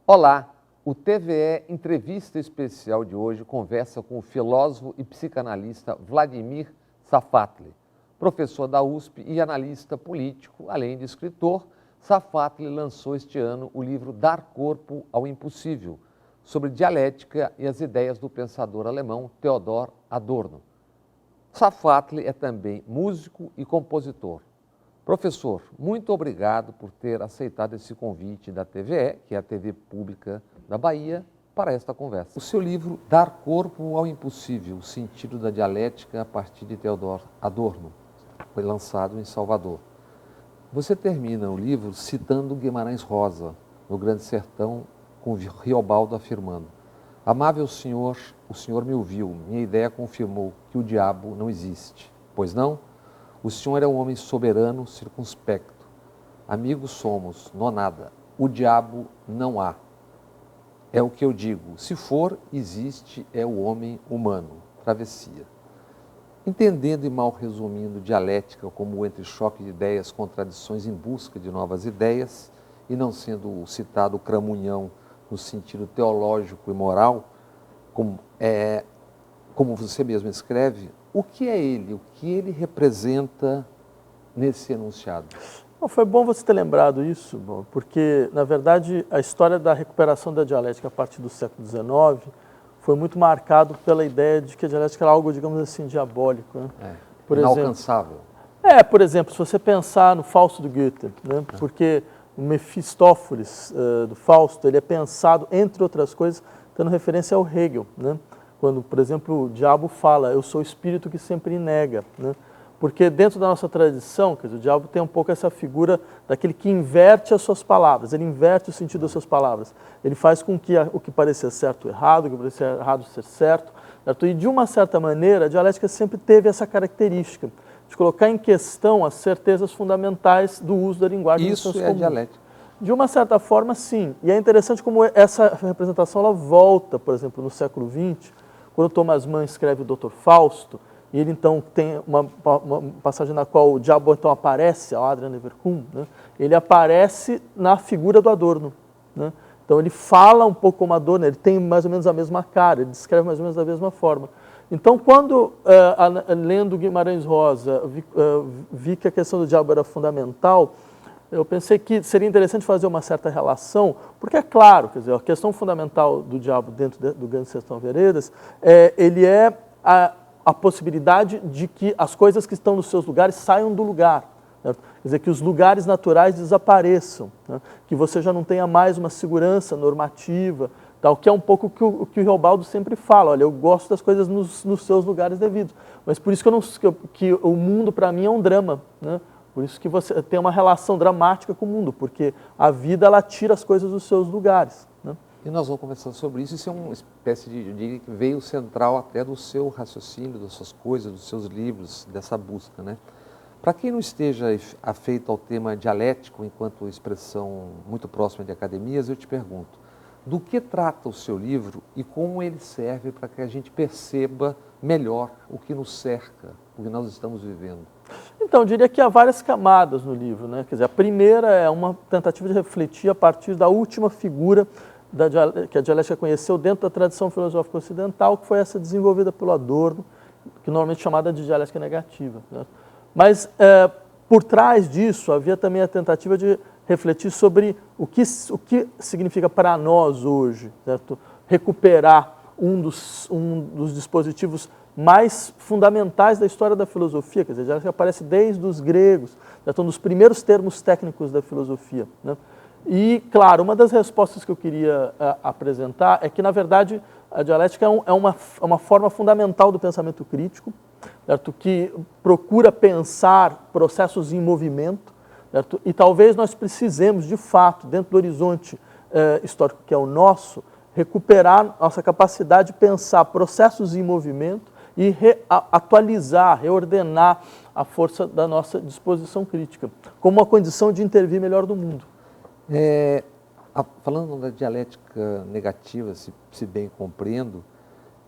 Olá, o TVE Entrevista Especial de hoje conversa com o filósofo e psicanalista Vladimir Safatli. Professor da USP e analista político, além de escritor, Safatli lançou este ano o livro Dar Corpo ao Impossível, sobre dialética e as ideias do pensador alemão Theodor Adorno. Safatli é também músico e compositor. Professor, muito obrigado por ter aceitado esse convite da TVE, que é a TV pública da Bahia, para esta conversa. O seu livro Dar Corpo ao Impossível, o sentido da dialética a partir de Theodor Adorno, foi lançado em Salvador. Você termina o livro citando Guimarães Rosa, no Grande Sertão, com Riobaldo afirmando: "Amável senhor, o senhor me ouviu, minha ideia confirmou que o diabo não existe. Pois não? O senhor é um homem soberano, circunspecto. Amigos somos, nonada. O diabo não há. É o que eu digo. Se for, existe, é o homem humano. Travessia." Entendendo e mal resumindo dialética como o entrechoque de ideias, contradições em busca de novas ideias, e não sendo citado o cramunhão no sentido teológico e moral, como você mesmo escreve, o que é ele? O que ele representa nesse enunciado? Foi bom você ter lembrado isso, porque, na verdade, a história da recuperação da dialética a partir do século XIX foi muito marcado pela ideia de que a dialética era algo, digamos assim, diabólico. Né? Inalcançável. Por exemplo, se você pensar no Fausto do Goethe, né? Porque o Mefistófeles do Fausto, ele é pensado, entre outras coisas, tendo referência ao Hegel, né? Quando, por exemplo, o diabo fala, eu sou o espírito que sempre nega, né? Porque dentro da nossa tradição, quer dizer, o diabo tem um pouco essa figura daquele que inverte as suas palavras, ele inverte o sentido das suas palavras. Ele faz com que o que parecia certo errado, o que parecia errado ser certo, certo? E de uma certa maneira, a dialética sempre teve essa característica de colocar em questão as certezas fundamentais do uso da linguagem. Isso é dialética. De uma certa forma, sim. E é interessante como essa representação ela volta, por exemplo, no século XX, quando Thomas Mann escreve o Dr. Fausto, e ele então tem uma passagem na qual o diabo então aparece, ao Adrian Leverkuhn, né? Ele aparece na figura do Adorno. Né? Então ele fala um pouco como Adorno, ele tem mais ou menos a mesma cara, ele descreve mais ou menos da mesma forma. Então, quando, lendo Guimarães Rosa, vi que a questão do diabo era fundamental, eu pensei que seria interessante fazer uma certa relação, porque é claro, quer dizer, a questão fundamental do diabo dentro do Grande Sertão Veredas, ele é a possibilidade de que as coisas que estão nos seus lugares saiam do lugar. Certo? Quer dizer, que os lugares naturais desapareçam, né? Que você já não tenha mais uma segurança normativa, tal, que é um pouco o que o Riobaldo sempre fala, olha, eu gosto das coisas nos seus lugares devidos, mas por isso que o mundo para mim é um drama, né? Por isso que você tem uma relação dramática com o mundo, porque a vida ela tira as coisas dos seus lugares. Né? E nós vamos conversar sobre isso. Isso é uma espécie de que veio central até do seu raciocínio, das suas coisas, dos seus livros, dessa busca. Né? Para quem não esteja afeito ao tema dialético, enquanto expressão muito próxima de academias, eu te pergunto, do que trata o seu livro e como ele serve para que a gente perceba melhor o que nos cerca, o que nós estamos vivendo? Então, eu diria que há várias camadas no livro, né? Quer dizer, a primeira é uma tentativa de refletir a partir da última figura que a dialética conheceu dentro da tradição filosófica ocidental, que foi essa desenvolvida pelo Adorno, que normalmente é chamada de dialética negativa. Né? Mas, por trás disso, havia também a tentativa de refletir sobre o que significa para nós hoje, certo? Recuperar um dos dispositivos mais fundamentais da história da filosofia, quer dizer, já aparece desde os gregos, já estão nos primeiros termos técnicos da filosofia. Né? E, claro, uma das respostas que eu queria apresentar é que, na verdade, a dialética é uma forma fundamental do pensamento crítico, certo? Que procura pensar processos em movimento, certo? E talvez nós precisemos, de fato, dentro do horizonte histórico que é o nosso, recuperar nossa capacidade de pensar processos em movimento e atualizar, reordenar a força da nossa disposição crítica, como uma condição de intervir melhor no mundo. Falando da dialética negativa, se bem compreendo,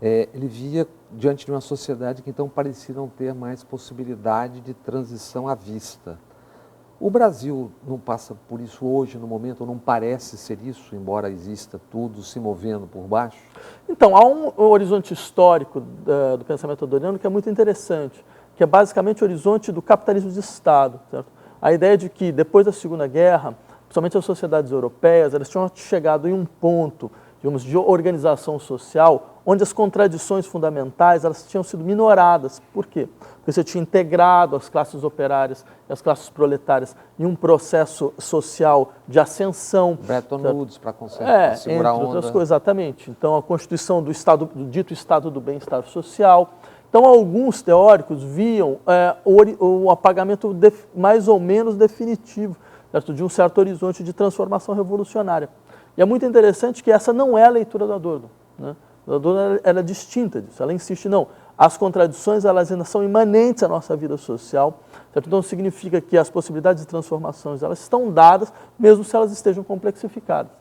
ele via diante de uma sociedade que então parecia não ter mais possibilidade de transição à vista. O Brasil não passa por isso hoje, no momento, ou não parece ser isso, embora exista tudo se movendo por baixo? Então, há um horizonte histórico do pensamento adorniano que é muito interessante, que é basicamente o horizonte do capitalismo de Estado. Certo? A ideia de que, depois da Segunda Guerra, principalmente as sociedades europeias, elas tinham chegado em um ponto, digamos, de organização social, onde as contradições fundamentais elas tinham sido minoradas. Por quê? Porque você tinha integrado as classes operárias e as classes proletárias em um processo social de ascensão. Bretton Woods para segurar a onda. Entre outras coisas, exatamente. Então, a constituição do dito Estado do Bem-Estar Social. Então, alguns teóricos viam o apagamento mais ou menos definitivo, certo? De um certo horizonte de transformação revolucionária. E é muito interessante que essa não é a leitura do Adorno, né? A Adorno era distinta disso, ela insiste, não, as contradições elas ainda são imanentes à nossa vida social, certo? Então significa que as possibilidades de transformações elas estão dadas, mesmo se elas estejam complexificadas.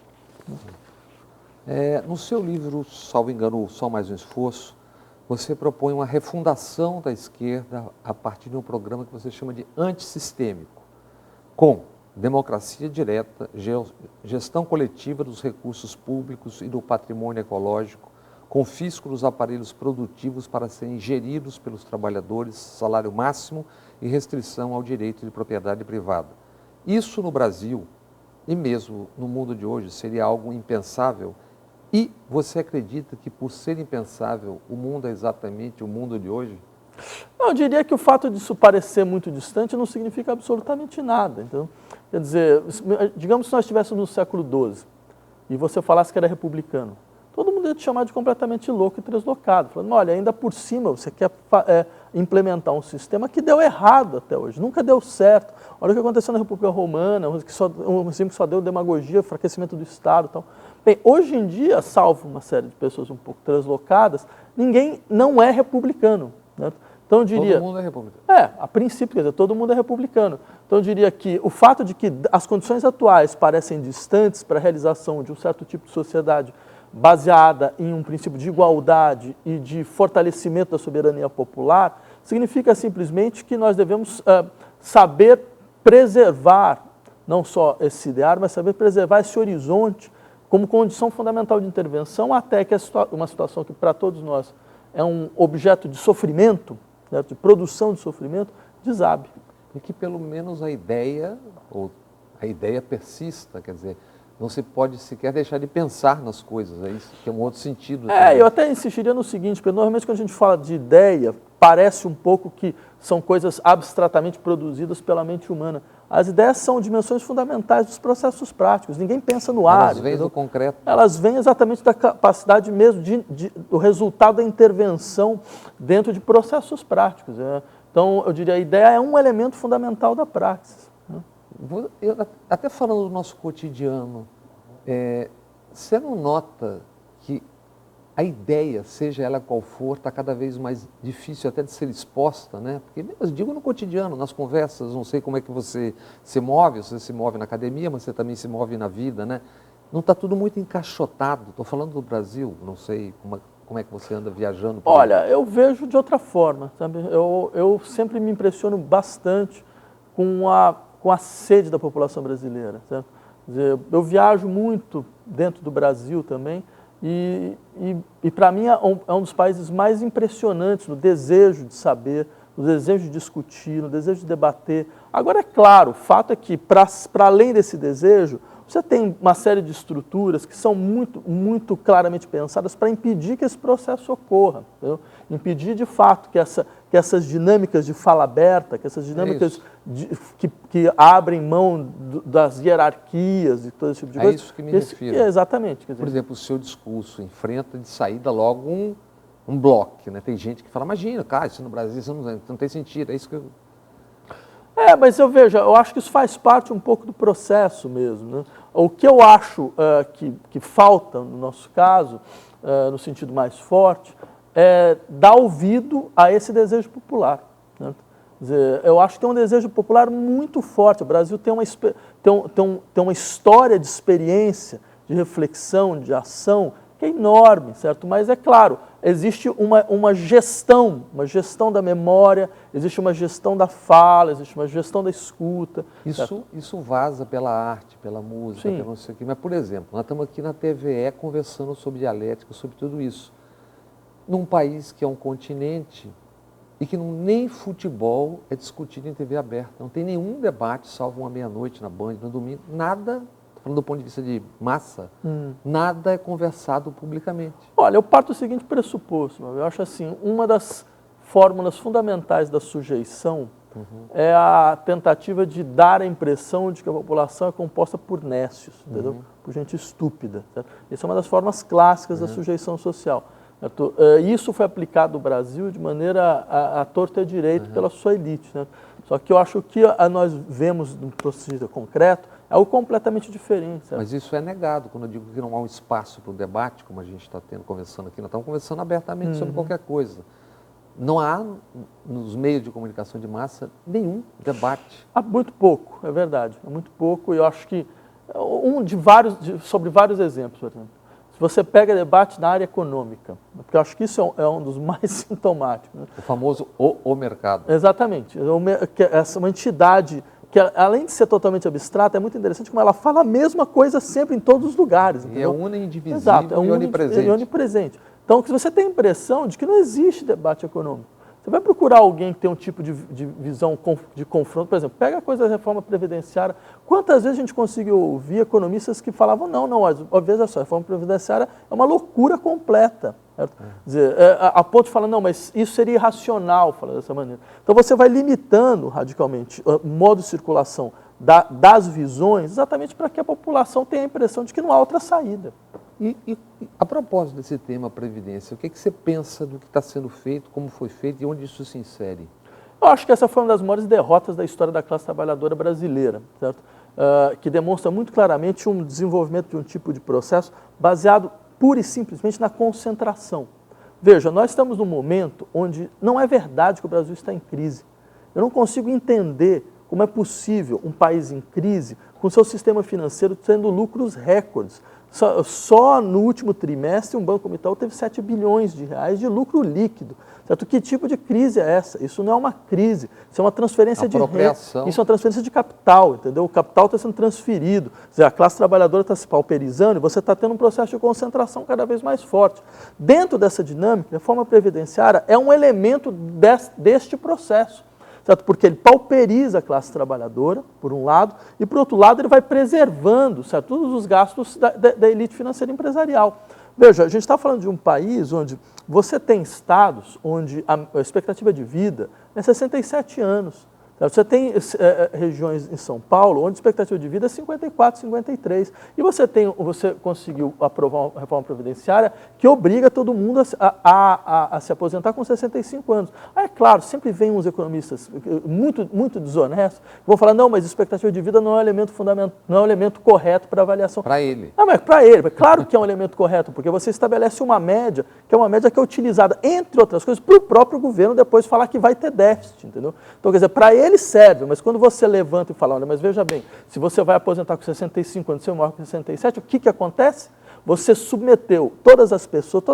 No seu livro, salvo engano, o Só Mais um Esforço, você propõe uma refundação da esquerda a partir de um programa que você chama de antissistêmico, com democracia direta, gestão coletiva dos recursos públicos e do patrimônio ecológico, confisco dos aparelhos produtivos para serem geridos pelos trabalhadores, salário máximo e restrição ao direito de propriedade privada. Isso no Brasil, e mesmo no mundo de hoje, seria algo impensável. E você acredita que, por ser impensável, o mundo é exatamente o mundo de hoje? Eu diria que o fato disso parecer muito distante não significa absolutamente nada. Então, quer dizer, digamos que nós estivéssemos no século XII e você falasse que era republicano, todo mundo ia te chamar de completamente louco e translocado, falando, olha, ainda por cima você quer implementar um sistema que deu errado até hoje, nunca deu certo. Olha o que aconteceu na República Romana, um regime que só deu demagogia, enfraquecimento do Estado e tal. Bem, hoje em dia, salvo uma série de pessoas um pouco translocadas, ninguém não é republicano, né? Então eu diria... Todo mundo é republicano. A princípio, quer dizer, todo mundo é republicano. Então eu diria que o fato de que as condições atuais parecem distantes para a realização de um certo tipo de sociedade baseada em um princípio de igualdade e de fortalecimento da soberania popular, significa simplesmente que nós devemos saber preservar, não só esse ideário, mas saber preservar esse horizonte como condição fundamental de intervenção até que uma situação que para todos nós é um objeto de sofrimento, certo? De produção de sofrimento, desabe. E que pelo menos a ideia persista, quer dizer, não se pode sequer deixar de pensar nas coisas, é isso que é um outro sentido. Eu até insistiria no seguinte, porque normalmente quando a gente fala de ideia, parece um pouco que são coisas abstratamente produzidas pela mente humana. As ideias são dimensões fundamentais dos processos práticos, ninguém pensa no ar. Elas vêm do concreto. Elas vêm exatamente da capacidade mesmo do resultado da intervenção dentro de processos práticos. Então, eu diria, a ideia é um elemento fundamental da praxis. Até falando do nosso cotidiano, você não nota que a ideia, seja ela qual for, está cada vez mais difícil até de ser exposta, né? Porque, eu digo no cotidiano, nas conversas, não sei como é que você se move, você se move na academia, mas você também se move na vida, né? Não está tudo muito encaixotado. Estou falando do Brasil, não sei como é que você anda viajando. Olha, eu vejo de outra forma, sabe? Eu sempre me impressiono bastante com a sede da população brasileira, certo? Quer dizer, eu viajo muito dentro do Brasil também, e para mim é um dos países mais impressionantes no desejo de saber, no desejo de discutir, no desejo de debater. Agora, é claro, o fato é que, para além desse desejo, você tem uma série de estruturas que são muito, muito claramente pensadas para impedir que esse processo ocorra, entendeu? Impedir, de fato, que essas dinâmicas de fala aberta, que essas dinâmicas que abrem mão das hierarquias e todo esse tipo de coisa. É isso que me refiro. Exatamente. Quer dizer, por exemplo, o seu discurso enfrenta de saída logo um bloco, né? Tem gente que fala, imagina, cara, isso no Brasil isso não tem sentido, é isso que eu... Mas eu acho que isso faz parte um pouco do processo mesmo, né? O que eu acho que falta, no nosso caso, no sentido mais forte, é dar ouvido a esse desejo popular, né? Quer dizer, eu acho que tem um desejo popular muito forte. O Brasil tem uma história de experiência, de reflexão, de ação, que é enorme, certo? Mas é claro, existe uma gestão da memória, existe uma gestão da fala, existe uma gestão da escuta. Isso vaza pela arte, pela música, pelo não sei o quê. Mas, por exemplo, nós estamos aqui na TVE conversando sobre dialética, sobre tudo isso. Num país que é um continente e que nem futebol é discutido em TV aberta. Não tem nenhum debate, salvo uma meia-noite na Band, no domingo, nada, falando do ponto de vista de massa, nada é conversado publicamente. Olha, eu parto do seguinte pressuposto, eu acho assim, uma das fórmulas fundamentais da sujeição é a tentativa de dar a impressão de que a população é composta por nécios, entendeu? Por gente estúpida. Certo? Essa é uma das formas clássicas da sujeição social. Isso foi aplicado no Brasil de maneira a torta e a direito pela sua elite. Né? Só que eu acho que nós vemos no processo concreto é algo completamente diferente. Certo? Mas isso é negado, quando eu digo que não há um espaço para o debate, como a gente está conversando aqui, nós estamos conversando abertamente sobre qualquer coisa. Não há, nos meios de comunicação de massa, nenhum debate. Há muito pouco, é verdade. Há muito pouco, e eu acho que sobre vários exemplos, por exemplo. Se você pega debate na área econômica, porque eu acho que isso é um dos mais sintomáticos. Né? O famoso o mercado. Exatamente. Essa é uma entidade que, além de ser totalmente abstrata, é muito interessante como ela fala a mesma coisa sempre em todos os lugares. E é una, indivisível. Exato, e onipresente. É onipresente. Então, se você tem a impressão de que não existe debate econômico, você vai procurar alguém que tem um tipo de visão de confronto, por exemplo, pega a coisa da reforma previdenciária. Quantas vezes a gente conseguiu ouvir economistas que falavam, veja só, a reforma previdenciária é uma loucura completa. Certo? Quer dizer, a ponto de falar, não, mas isso seria irracional, falar dessa maneira. Então você vai limitando radicalmente o modo de circulação das visões, exatamente para que a população tenha a impressão de que não há outra saída. E a propósito desse tema Previdência, o que você pensa do que está sendo feito, como foi feito e onde isso se insere? Eu acho que essa foi uma das maiores derrotas da história da classe trabalhadora brasileira, certo? Que demonstra muito claramente um desenvolvimento de um tipo de processo baseado pura e simplesmente na concentração. Veja, nós estamos num momento onde não é verdade que o Brasil está em crise. Eu não consigo entender como é possível um país em crise com seu sistema financeiro tendo lucros recordes. Só no último trimestre, um Banco Itaú teve 7 bilhões de reais de lucro líquido. Certo? Que tipo de crise é essa? Isso não é uma crise, isso é uma transferência de renda, isso é uma transferência de capital, entendeu? O capital está sendo transferido, quer dizer, a classe trabalhadora está se pauperizando e você está tendo um processo de concentração cada vez mais forte. Dentro dessa dinâmica, a reforma previdenciária é um elemento deste processo. Certo? Porque ele pauperiza a classe trabalhadora, por um lado, e, por outro lado, ele vai preservando, certo, todos os gastos da elite financeira empresarial. Veja, a gente está falando de um país onde você tem estados onde a expectativa de vida é 67 anos. Você tem regiões em São Paulo onde a expectativa de vida é 54, 53. E você conseguiu aprovar uma reforma previdenciária que obriga todo mundo a se aposentar com 65 anos. Aí, é claro, sempre vem uns economistas muito desonestos que vão falar, não, mas expectativa de vida não é um elemento fundamental, não é um elemento correto para avaliação. Para ele. Não, mas para ele. Claro que é um elemento correto, porque você estabelece uma média, que é uma média que é utilizada, entre outras coisas, para o próprio governo depois falar que vai ter déficit, entendeu? Então, quer dizer, para ele serve, mas quando você levanta e fala, olha, mas veja bem, se você vai aposentar com 65 anos, você morre com 67, o que acontece? Você submeteu todas as pessoas,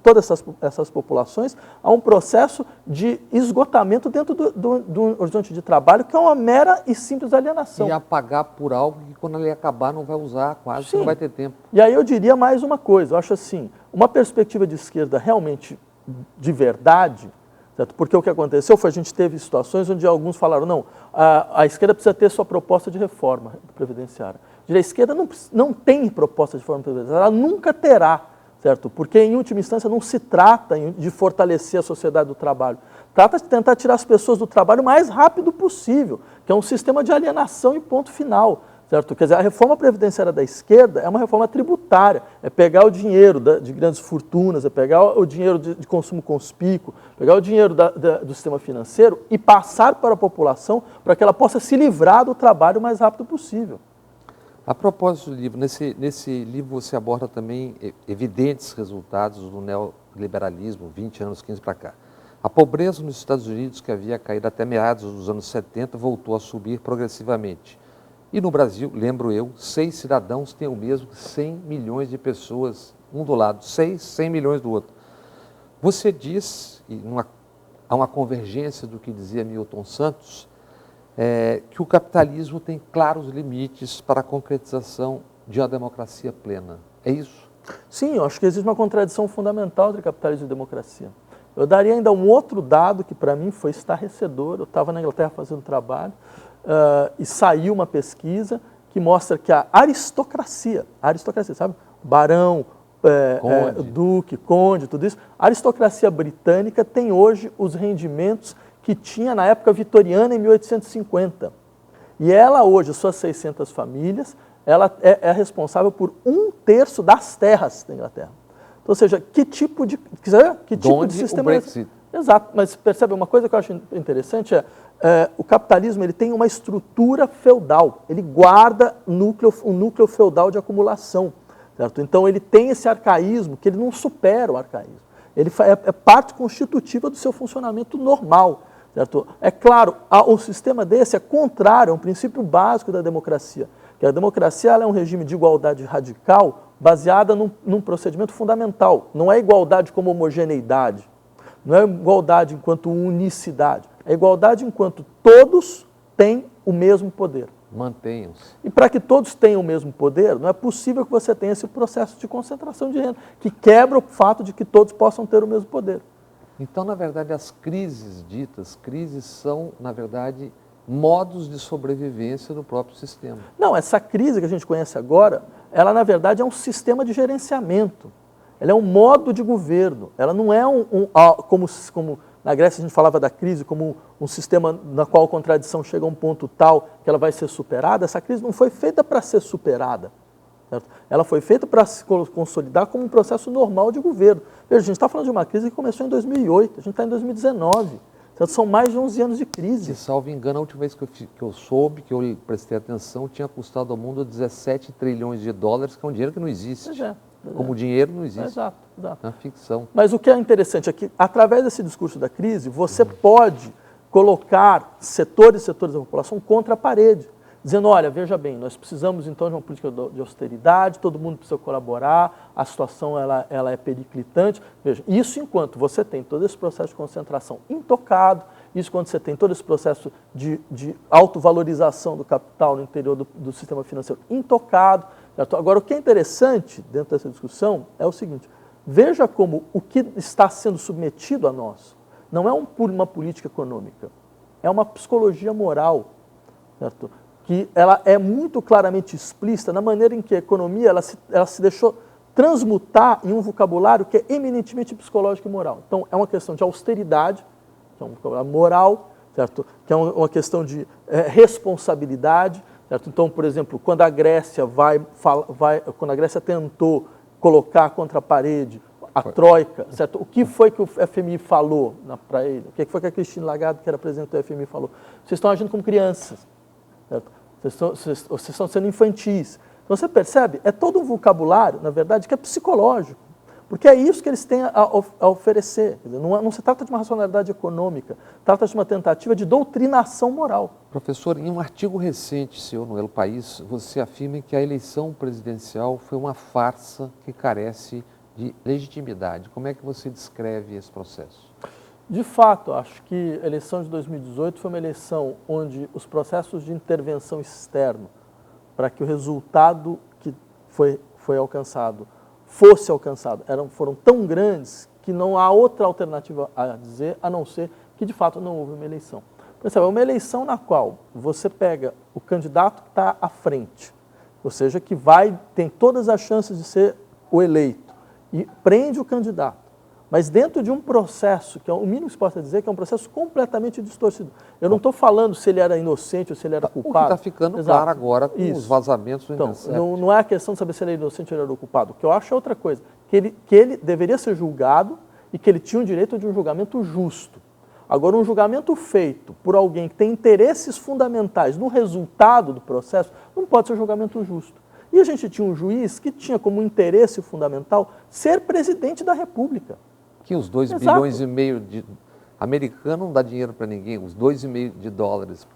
todas essas populações a um processo de esgotamento dentro do horizonte de trabalho, que é uma mera e simples alienação. E a pagar por algo que quando ele acabar não vai usar, quase que não vai ter tempo. E aí eu diria mais uma coisa, eu acho assim, uma perspectiva de esquerda realmente de verdade, certo? Porque o que aconteceu foi a gente teve situações onde alguns falaram, não, a esquerda precisa ter sua proposta de reforma previdenciária. A esquerda não tem proposta de reforma previdenciária, ela nunca terá, certo? Porque, em última instância, não se trata de fortalecer a sociedade do trabalho. Trata de tentar tirar as pessoas do trabalho o mais rápido possível, que é um sistema de alienação e ponto final. Certo? Quer dizer, a reforma previdenciária da esquerda é uma reforma tributária, é pegar o dinheiro de grandes fortunas, é pegar o dinheiro de consumo conspícuo, pegar o dinheiro do sistema financeiro e passar para a população para que ela possa se livrar do trabalho o mais rápido possível. A propósito do livro, nesse livro você aborda também evidentes resultados do neoliberalismo, 20 anos, 15 para cá. A pobreza nos Estados Unidos, que havia caído até meados dos anos 70, voltou a subir progressivamente. E no Brasil, lembro eu, 6 cidadãos têm o mesmo que 100 milhões de pessoas, um do lado, 100 milhões do outro. Você diz, e há uma convergência do que dizia Milton Santos, que o capitalismo tem claros limites para a concretização de uma democracia plena. É isso? Sim, eu acho que existe uma contradição fundamental entre capitalismo e democracia. Eu daria ainda um outro dado que para mim foi estarrecedor. Eu estava na Inglaterra fazendo trabalho e saiu uma pesquisa que mostra que a aristocracia, sabe? Barão, duque, conde, tudo isso. A aristocracia britânica tem hoje os rendimentos que tinha na época vitoriana em 1850. E ela hoje, suas 600 famílias, ela é responsável por 1/3 das terras da Inglaterra. Então, ou seja, que tipo de sistema é esse? Exato, mas percebe, uma coisa que eu acho interessante o capitalismo ele tem uma estrutura feudal, ele guarda um núcleo feudal de acumulação, certo? Então ele tem esse arcaísmo que ele não supera o arcaísmo, ele é parte constitutiva do seu funcionamento normal, certo? É claro, um sistema desse é contrário a um princípio básico da democracia, que a democracia ela é um regime de igualdade radical baseada num procedimento fundamental, não é igualdade como homogeneidade, não é igualdade enquanto unicidade, é igualdade enquanto todos têm o mesmo poder. Mantenham-se. E para que todos tenham o mesmo poder, não é possível que você tenha esse processo de concentração de renda, que quebra o fato de que todos possam ter o mesmo poder. Então, na verdade, as crises são, na verdade, modos de sobrevivência do próprio sistema. Não, essa crise que a gente conhece agora, ela na verdade é um sistema de gerenciamento. Ela é um modo de governo. Ela não é como na Grécia a gente falava da crise como um sistema na qual a contradição chega a um ponto tal que ela vai ser superada. Essa crise não foi feita para ser superada. Certo? Ela foi feita para se consolidar como um processo normal de governo. Veja, a gente está falando de uma crise que começou em 2008, a gente está em 2019. Então, são mais de 11 anos de crise. Se salvo engano, a última vez que eu soube, que eu prestei atenção, tinha custado ao mundo 17 trilhões de dólares, que é um dinheiro que não existe. Como o dinheiro não existe. Exato. É uma ficção. Mas o que é interessante é que, através desse discurso da crise, você pode colocar setores e setores da população contra a parede, dizendo, olha, veja bem, nós precisamos então de uma política de austeridade, todo mundo precisa colaborar, a situação ela é periclitante. Veja, isso enquanto você tem todo esse processo de concentração intocado, isso quando você tem todo esse processo de autovalorização do capital no interior do sistema financeiro intocado. Certo? Agora, o que é interessante dentro dessa discussão é o seguinte, veja como o que está sendo submetido a nós não é uma política econômica, é uma psicologia moral, certo? Que ela é muito claramente explícita na maneira em que a economia ela se deixou transmutar em um vocabulário que é eminentemente psicológico e moral. Então, é uma questão de austeridade, que é um vocabulário moral, certo? Que é uma questão de responsabilidade, certo? Então, por exemplo, quando a Grécia quando a Grécia tentou colocar contra a parede a Troika, certo? O que foi que o FMI falou para ele? O que foi que a Christine Lagarde, que era presidente do FMI, falou? Vocês estão agindo como crianças. Certo? Vocês estão sendo infantis. Então, você percebe? É todo um vocabulário, na verdade, que é psicológico. Porque é isso que eles têm a oferecer. Quer dizer, não se trata de uma racionalidade econômica, trata de uma tentativa de doutrinação moral. Professor, em um artigo recente seu no El País, você afirma que a eleição presidencial foi uma farsa que carece de legitimidade. Como é que você descreve esse processo? De fato, acho que a eleição de 2018 foi uma eleição onde os processos de intervenção externa para que o resultado que foi alcançado fosse alcançado foram tão grandes que não há outra alternativa a dizer, a não ser que de fato não houve uma eleição. Percebe? É uma eleição na qual você pega o candidato que está à frente, ou seja, que tem todas as chances de ser o eleito, e prende o candidato. Mas dentro de um processo, que é o mínimo que se possa dizer, que é um processo completamente distorcido. Eu não estou falando se ele era inocente ou se ele era culpado. O que está ficando claro agora com os vazamentos do Intercept. Então, não é a questão de saber se ele era inocente ou ele era culpado. O que eu acho é outra coisa, que ele deveria ser julgado e que ele tinha o direito de um julgamento justo. Agora, um julgamento feito por alguém que tem interesses fundamentais no resultado do processo, não pode ser um julgamento justo. E a gente tinha um juiz que tinha como interesse fundamental ser presidente da República. Que os 2,5 bilhões de... Americano não dá dinheiro para ninguém, os 2,5 de dólares,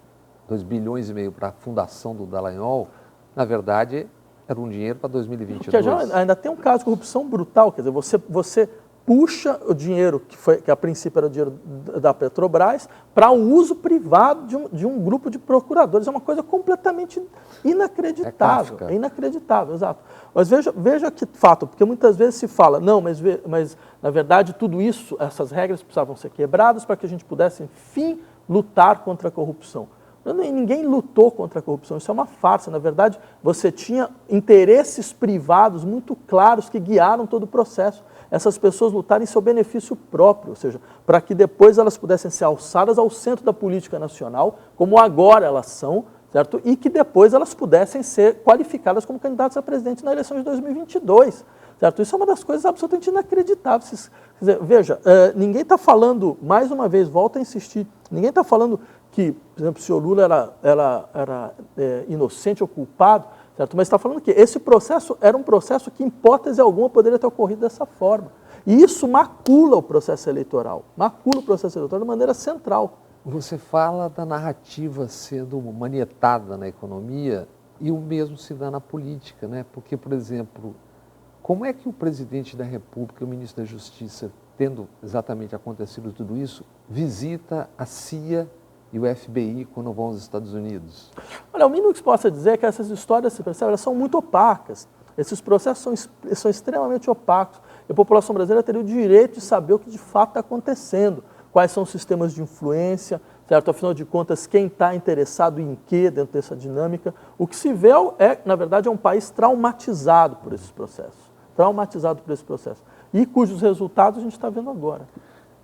2,5 bilhões para a fundação do Dallagnol, na verdade, era um dinheiro para 2022. Porque ainda tem um caso de corrupção brutal, quer dizer, você puxa o dinheiro, que a princípio era o dinheiro da Petrobras, para o uso privado de um grupo de procuradores. É uma coisa completamente inacreditável. É inacreditável, exato. Mas veja que fato, porque muitas vezes se fala, não, mas na verdade tudo isso, essas regras precisavam ser quebradas para que a gente pudesse, enfim, lutar contra a corrupção. Ninguém lutou contra a corrupção, isso é uma farsa. Na verdade, você tinha interesses privados muito claros que guiaram todo o processo. Essas pessoas lutaram em seu benefício próprio, ou seja, para que depois elas pudessem ser alçadas ao centro da política nacional, como agora elas são, certo? E que depois elas pudessem ser qualificadas como candidatas a presidente na eleição de 2022. Certo? Isso é uma das coisas absolutamente inacreditáveis. Quer dizer, veja, ninguém está falando, mais uma vez, volto a insistir, ninguém está falando que, por exemplo, o senhor Lula era inocente ou culpado, certo? Mas está falando que esse processo era um processo que, em hipótese alguma, poderia ter ocorrido dessa forma. E isso macula o processo eleitoral de maneira central. Você fala da narrativa sendo manietada na economia e o mesmo se dá na política, né? Porque, por exemplo, como é que o presidente da República e o ministro da Justiça, tendo exatamente acontecido tudo isso, visita a CIA e o FBI quando vão aos Estados Unidos? Olha, o mínimo que se possa dizer é que essas histórias, se percebe, elas são muito opacas. Esses processos são extremamente opacos. E a população brasileira teria o direito de saber o que de fato está acontecendo, quais são os sistemas de influência, certo? Afinal de contas, quem está interessado em quê dentro dessa dinâmica. O que se vê na verdade, é um país traumatizado por esses processos. E cujos resultados a gente está vendo agora.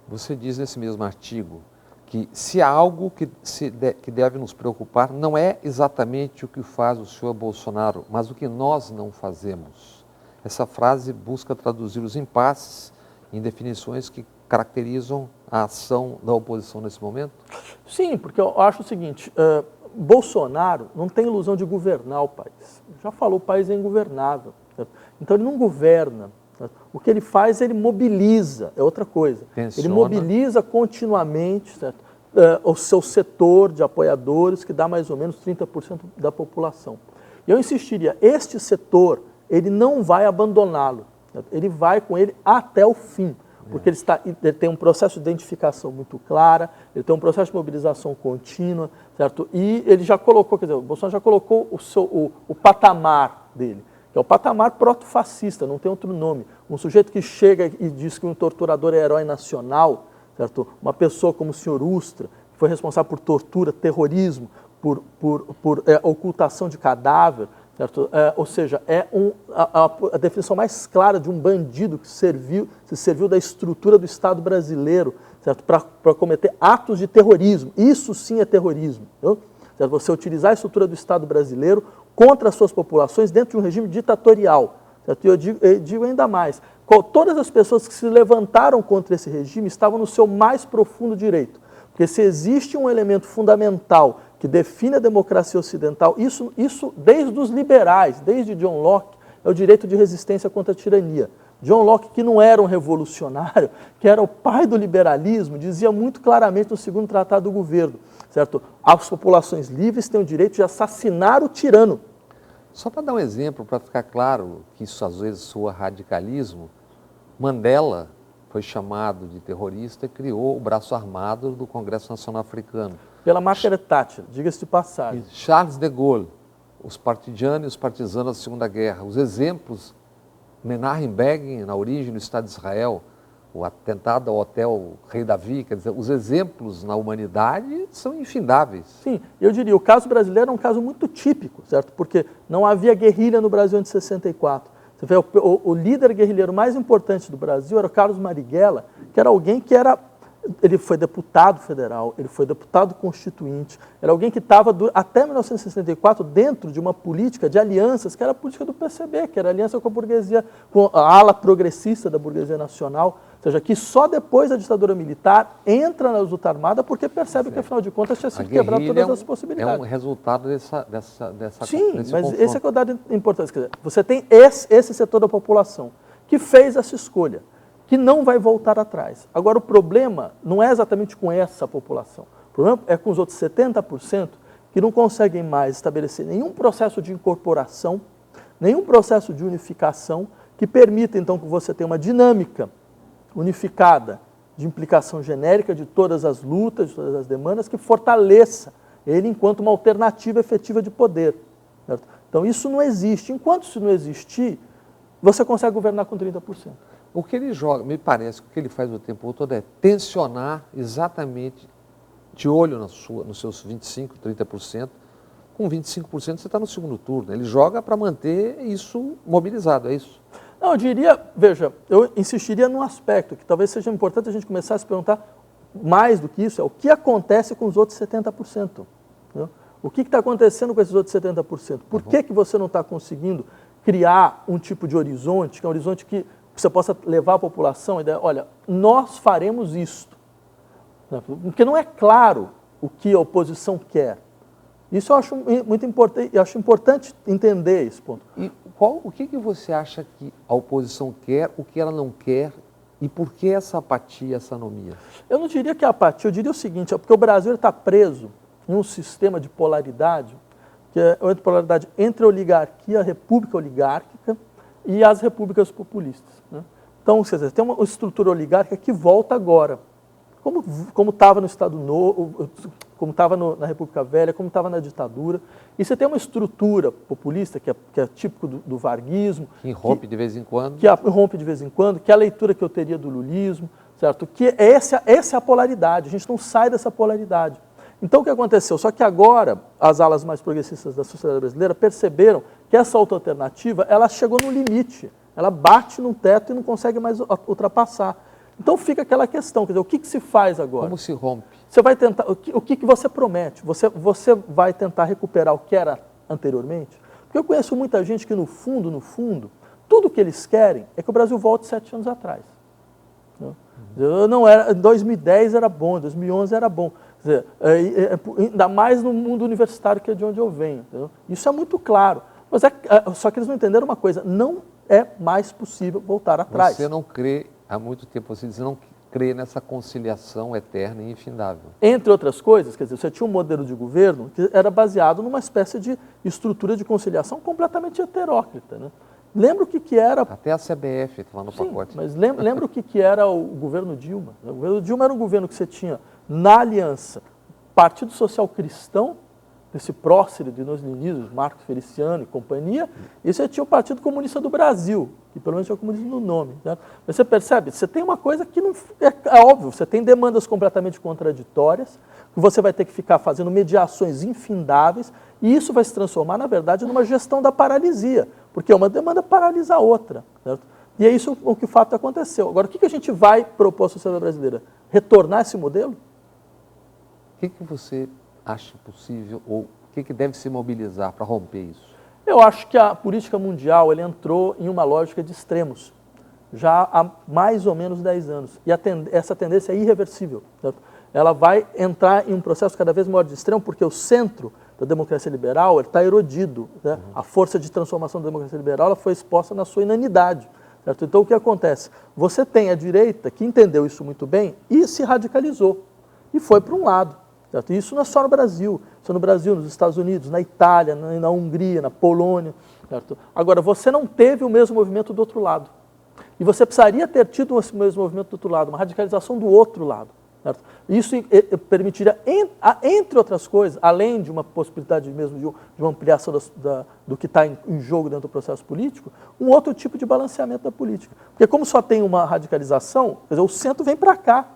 Você diz nesse mesmo artigo que se há algo que deve nos preocupar, não é exatamente o que faz o senhor Bolsonaro, mas o que nós não fazemos. Essa frase busca traduzir os impasses em definições que caracterizam a ação da oposição nesse momento? Sim, porque eu acho o seguinte, Bolsonaro não tem ilusão de governar o país. Já falou, o país é ingovernável. Certo? Então ele não governa. Certo? O que ele faz, ele mobiliza, é outra coisa. Tensiona. Ele mobiliza continuamente, certo? O seu setor de apoiadores, que dá mais ou menos 30% da população. E eu insistiria, este setor, ele não vai abandoná-lo. Ele vai com ele até o fim. Porque ele tem um processo de identificação muito clara, ele tem um processo de mobilização contínua, certo? E ele já colocou, quer dizer, o Bolsonaro já colocou o patamar dele, que é o patamar proto-fascista, não tem outro nome. Um sujeito que chega e diz que um torturador é herói nacional, certo? Uma pessoa como o senhor Ustra, que foi responsável por tortura, terrorismo, por ocultação de cadáver, certo? Ou seja, é a definição mais clara de um bandido que se serviu da estrutura do Estado brasileiro, certo? Para cometer atos de terrorismo. Isso sim é terrorismo. Certo? Você utilizar a estrutura do Estado brasileiro contra as suas populações dentro de um regime ditatorial. Certo? E eu digo ainda mais, todas as pessoas que se levantaram contra esse regime estavam no seu mais profundo direito. Porque se existe um elemento fundamental que define a democracia ocidental, isso desde os liberais, desde John Locke, é o direito de resistência contra a tirania. John Locke, que não era um revolucionário, que era o pai do liberalismo, dizia muito claramente no segundo tratado do governo, certo? As populações livres têm o direito de assassinar o tirano. Só para dar um exemplo, para ficar claro que isso às vezes soa radicalismo, Mandela foi chamado de terrorista e criou o braço armado do Congresso Nacional Africano. Pela Margaret Thatcher, diga-se de passagem. Charles de Gaulle, os partisanos e os partisanos da Segunda Guerra, os exemplos, Menachem Begin, na origem do Estado de Israel, o atentado ao Hotel Rei Davi, quer dizer, os exemplos na humanidade são infindáveis. Sim, eu diria, o caso brasileiro é um caso muito típico, certo? Porque não havia guerrilha no Brasil antes de 64. Você vê, o líder guerrilheiro mais importante do Brasil era o Carlos Marighella, que era alguém que ele foi deputado federal, ele foi deputado constituinte, era alguém que estava até 1964 dentro de uma política de alianças, que era a política do PCB, que era a aliança com a burguesia, com a ala progressista da burguesia nacional, ou seja, que só depois da ditadura militar entra na luta armada porque percebe que, afinal de contas, tinha sido quebrado todas as possibilidades. É um resultado dessa Sim, mas confronto. esse é que é o dado importante. Quer dizer, você tem esse setor da população que fez essa escolha, que não vai voltar atrás. Agora, o problema não é exatamente com essa população. O problema é com os outros 70% que não conseguem mais estabelecer nenhum processo de incorporação, nenhum processo de unificação que permita, então, que você tenha uma dinâmica unificada, de implicação genérica de todas as lutas, de todas as demandas, que fortaleça ele enquanto uma alternativa efetiva de poder. Certo? Então isso não existe. Enquanto isso não existir, você consegue governar com 30%. O que ele joga, me parece que o que ele faz o tempo todo é tensionar exatamente de olho nos seus 25%, 30%. Com 25% você está no segundo turno. Ele joga para manter isso mobilizado, é isso? Não, eu diria, veja, eu insistiria num aspecto que talvez seja importante a gente começar a se perguntar mais do que isso, é o que acontece com os outros 70%. Entendeu? O que está acontecendo com esses outros 70%? Por que você não está conseguindo criar um tipo de horizonte, que é um horizonte que você possa levar a população a ideia, olha, nós faremos isto. Porque não é claro o que a oposição quer. Isso eu acho muito importante, eu acho importante entender esse ponto. E o que você acha que a oposição quer, o que ela não quer e por que essa apatia, essa anomia? Eu não diria que é apatia, eu diria o seguinte, é porque o Brasil está preso em um sistema de polaridade, que é a polaridade entre a oligarquia, a república oligárquica e as repúblicas populistas. Né? Então, quer dizer, tem uma estrutura oligárquica que volta agora, como estava no Estado Novo, como estava na República Velha, como estava na ditadura. E você tem uma estrutura populista, que é típico do varguismo. Que irrompe de vez em quando. Que irrompe de vez em quando, que é a leitura que eu teria do lulismo, certo? Que essa é a polaridade, a gente não sai dessa polaridade. Então o que aconteceu? Só que agora as alas mais progressistas da sociedade brasileira perceberam que essa outra alternativa, ela chegou no limite, ela bate no teto e não consegue mais ultrapassar. Então fica aquela questão, quer dizer, o que se faz agora? Como se rompe? Você vai tentar, o que você promete? Você vai tentar recuperar o que era anteriormente? Porque eu conheço muita gente que no fundo, tudo que eles querem é que o Brasil volte 7 anos atrás. Não era, 2010 era bom, 2011 era bom. Quer dizer, ainda mais no mundo universitário, que é de onde eu venho. Entendeu? Isso é muito claro. Mas só que eles não entenderam uma coisa, não é mais possível voltar atrás. Você não crê, há muito tempo você diz, não crê nessa conciliação eterna e infindável. Entre outras coisas, quer dizer, você tinha um modelo de governo que era baseado numa espécie de estrutura de conciliação completamente heteróclita. Né? Lembra o que era... Até a CBF está lá no pacote. Mas lembra o que era o governo Dilma? O governo Dilma era um governo que você tinha na aliança Partido Social Cristão, esse prócero de nos Linisos, Marcos Feliciano e companhia, e você tinha o Partido Comunista do Brasil, que pelo menos tinha o comunismo no nome. Certo? Mas você percebe, você tem uma coisa que não é óbvio, você tem demandas completamente contraditórias, que você vai ter que ficar fazendo mediações infindáveis, e isso vai se transformar, na verdade, numa gestão da paralisia, porque uma demanda paralisa a outra. Certo? E é isso o que o fato aconteceu. Agora, o que a gente vai propor à sociedade brasileira? Retornar esse modelo? O que você acha possível ou o que deve se mobilizar para romper isso? Eu acho que a política mundial ele entrou em uma lógica de extremos, já há mais ou menos 10 anos. E essa tendência é irreversível. Certo? Ela vai entrar em um processo cada vez maior de extremo, porque o centro da democracia liberal está erodido. Né? A força de transformação da democracia liberal ela foi exposta na sua inanidade. Certo? Então, o que acontece? Você tem a direita que entendeu isso muito bem e se radicalizou. E foi para um lado. Certo? E isso não é só no Brasil. Isso é no Brasil, nos Estados Unidos, na Itália, na Hungria, na Polônia. Certo? Agora, você não teve o mesmo movimento do outro lado. E você precisaria ter tido o mesmo movimento do outro lado, uma radicalização do outro lado. Certo? Isso permitiria, entre outras coisas, além de uma possibilidade mesmo de uma ampliação do que está em jogo dentro do processo político, um outro tipo de balanceamento da política. Porque como só tem uma radicalização, quer dizer, o centro vem para cá.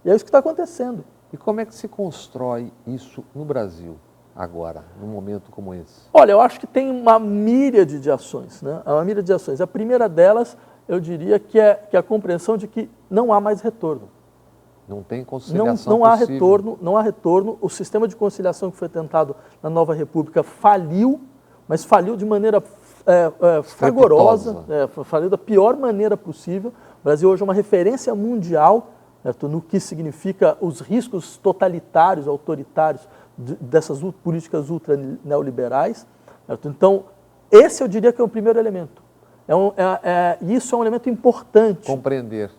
E é isso que está acontecendo. E como é que se constrói isso no Brasil, agora, num momento como esse? Olha, eu acho que tem uma míriade de ações. Né? Uma míriade de ações. A primeira delas, eu diria que é a compreensão de que não há mais retorno. Não tem conciliação não há retorno, não há retorno. O sistema de conciliação que foi tentado na Nova República faliu, mas faliu de maneira fragorosa, faliu da pior maneira possível. O Brasil hoje é uma referência mundial, certo? No que significa os riscos totalitários, autoritários dessas políticas ultra-neoliberais. Certo? Então, esse eu diria que é o primeiro elemento. Isso é um elemento importante. Compreender.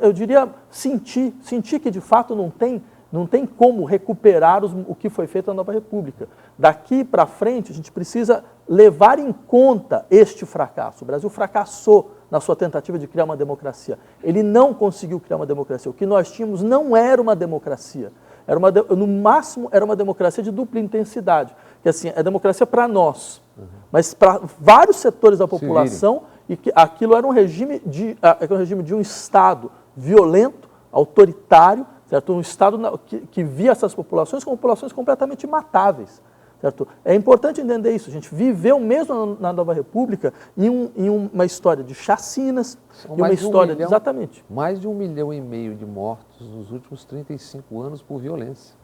Eu diria sentir que de fato não tem Não tem como recuperar o que foi feito na Nova República. Daqui para frente, a gente precisa levar em conta este fracasso. O Brasil fracassou na sua tentativa de criar uma democracia. Ele não conseguiu criar uma democracia. O que nós tínhamos não era uma democracia. No máximo, era uma democracia de dupla intensidade. Que assim, é democracia para nós, mas para vários setores da população, e que aquilo era um regime de um Estado violento, autoritário, certo? Um Estado que via essas populações como populações completamente matáveis. Certo? É importante entender isso. A gente viveu mesmo na Nova República em uma história de chacinas, e uma história de... Exatamente. Mais de 1,5 milhão de mortos nos últimos 35 anos por violência.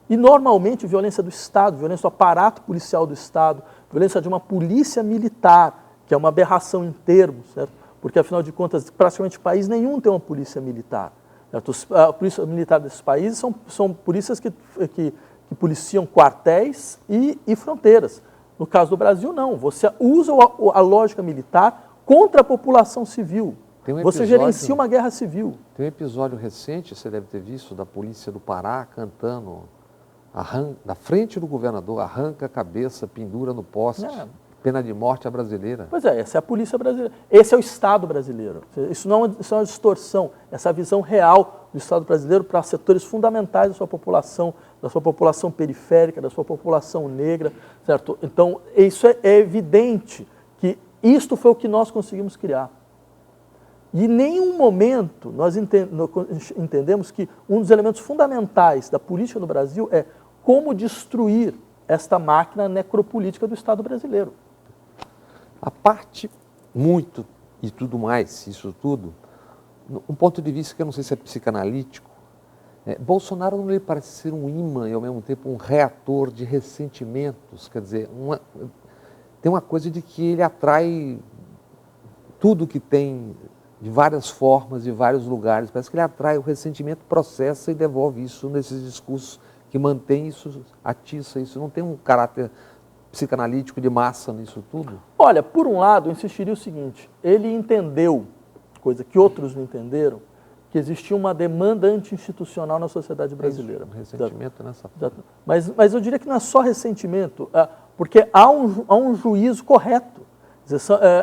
E normalmente violência do Estado, violência do aparato policial do Estado, violência de uma polícia militar, que é uma aberração em termos, certo? Porque afinal de contas, praticamente país nenhum tem uma polícia militar. Certo? A polícia militar desses países são polícias que policiam quartéis e fronteiras. No caso do Brasil, não. Você usa a lógica militar contra a população civil. Você gerencia uma guerra civil. Tem um episódio recente, você deve ter visto, da polícia do Pará cantando na frente do governador, arranca a cabeça, pendura no poste, pena de morte à brasileira. Pois é, essa é a polícia brasileira. Esse é o Estado brasileiro. Isso não é uma distorção, essa visão real do Estado brasileiro para setores fundamentais da sua população periférica, da sua população negra, certo? Então, isso é evidente que isto foi o que nós conseguimos criar. E em nenhum momento nós entendemos que um dos elementos fundamentais da política no Brasil é como destruir esta máquina necropolítica do Estado brasileiro. A parte muito e tudo mais, isso tudo, um ponto de vista que eu não sei se é psicanalítico, Bolsonaro não lhe parece ser um imã e ao mesmo tempo um reator de ressentimentos, quer dizer, tem uma coisa de que ele atrai tudo que tem de várias formas, de vários lugares, parece que ele atrai o ressentimento, processa e devolve isso nesses discursos que mantém isso, atiça isso, não tem um caráter psicanalítico de massa nisso tudo? Olha, por um lado, eu insistiria o seguinte, ele entendeu, coisa que outros não entenderam, que existia uma demanda anti-institucional na sociedade brasileira. Um ressentimento nessa forma. Mas eu diria que não é só ressentimento, porque há um juízo correto.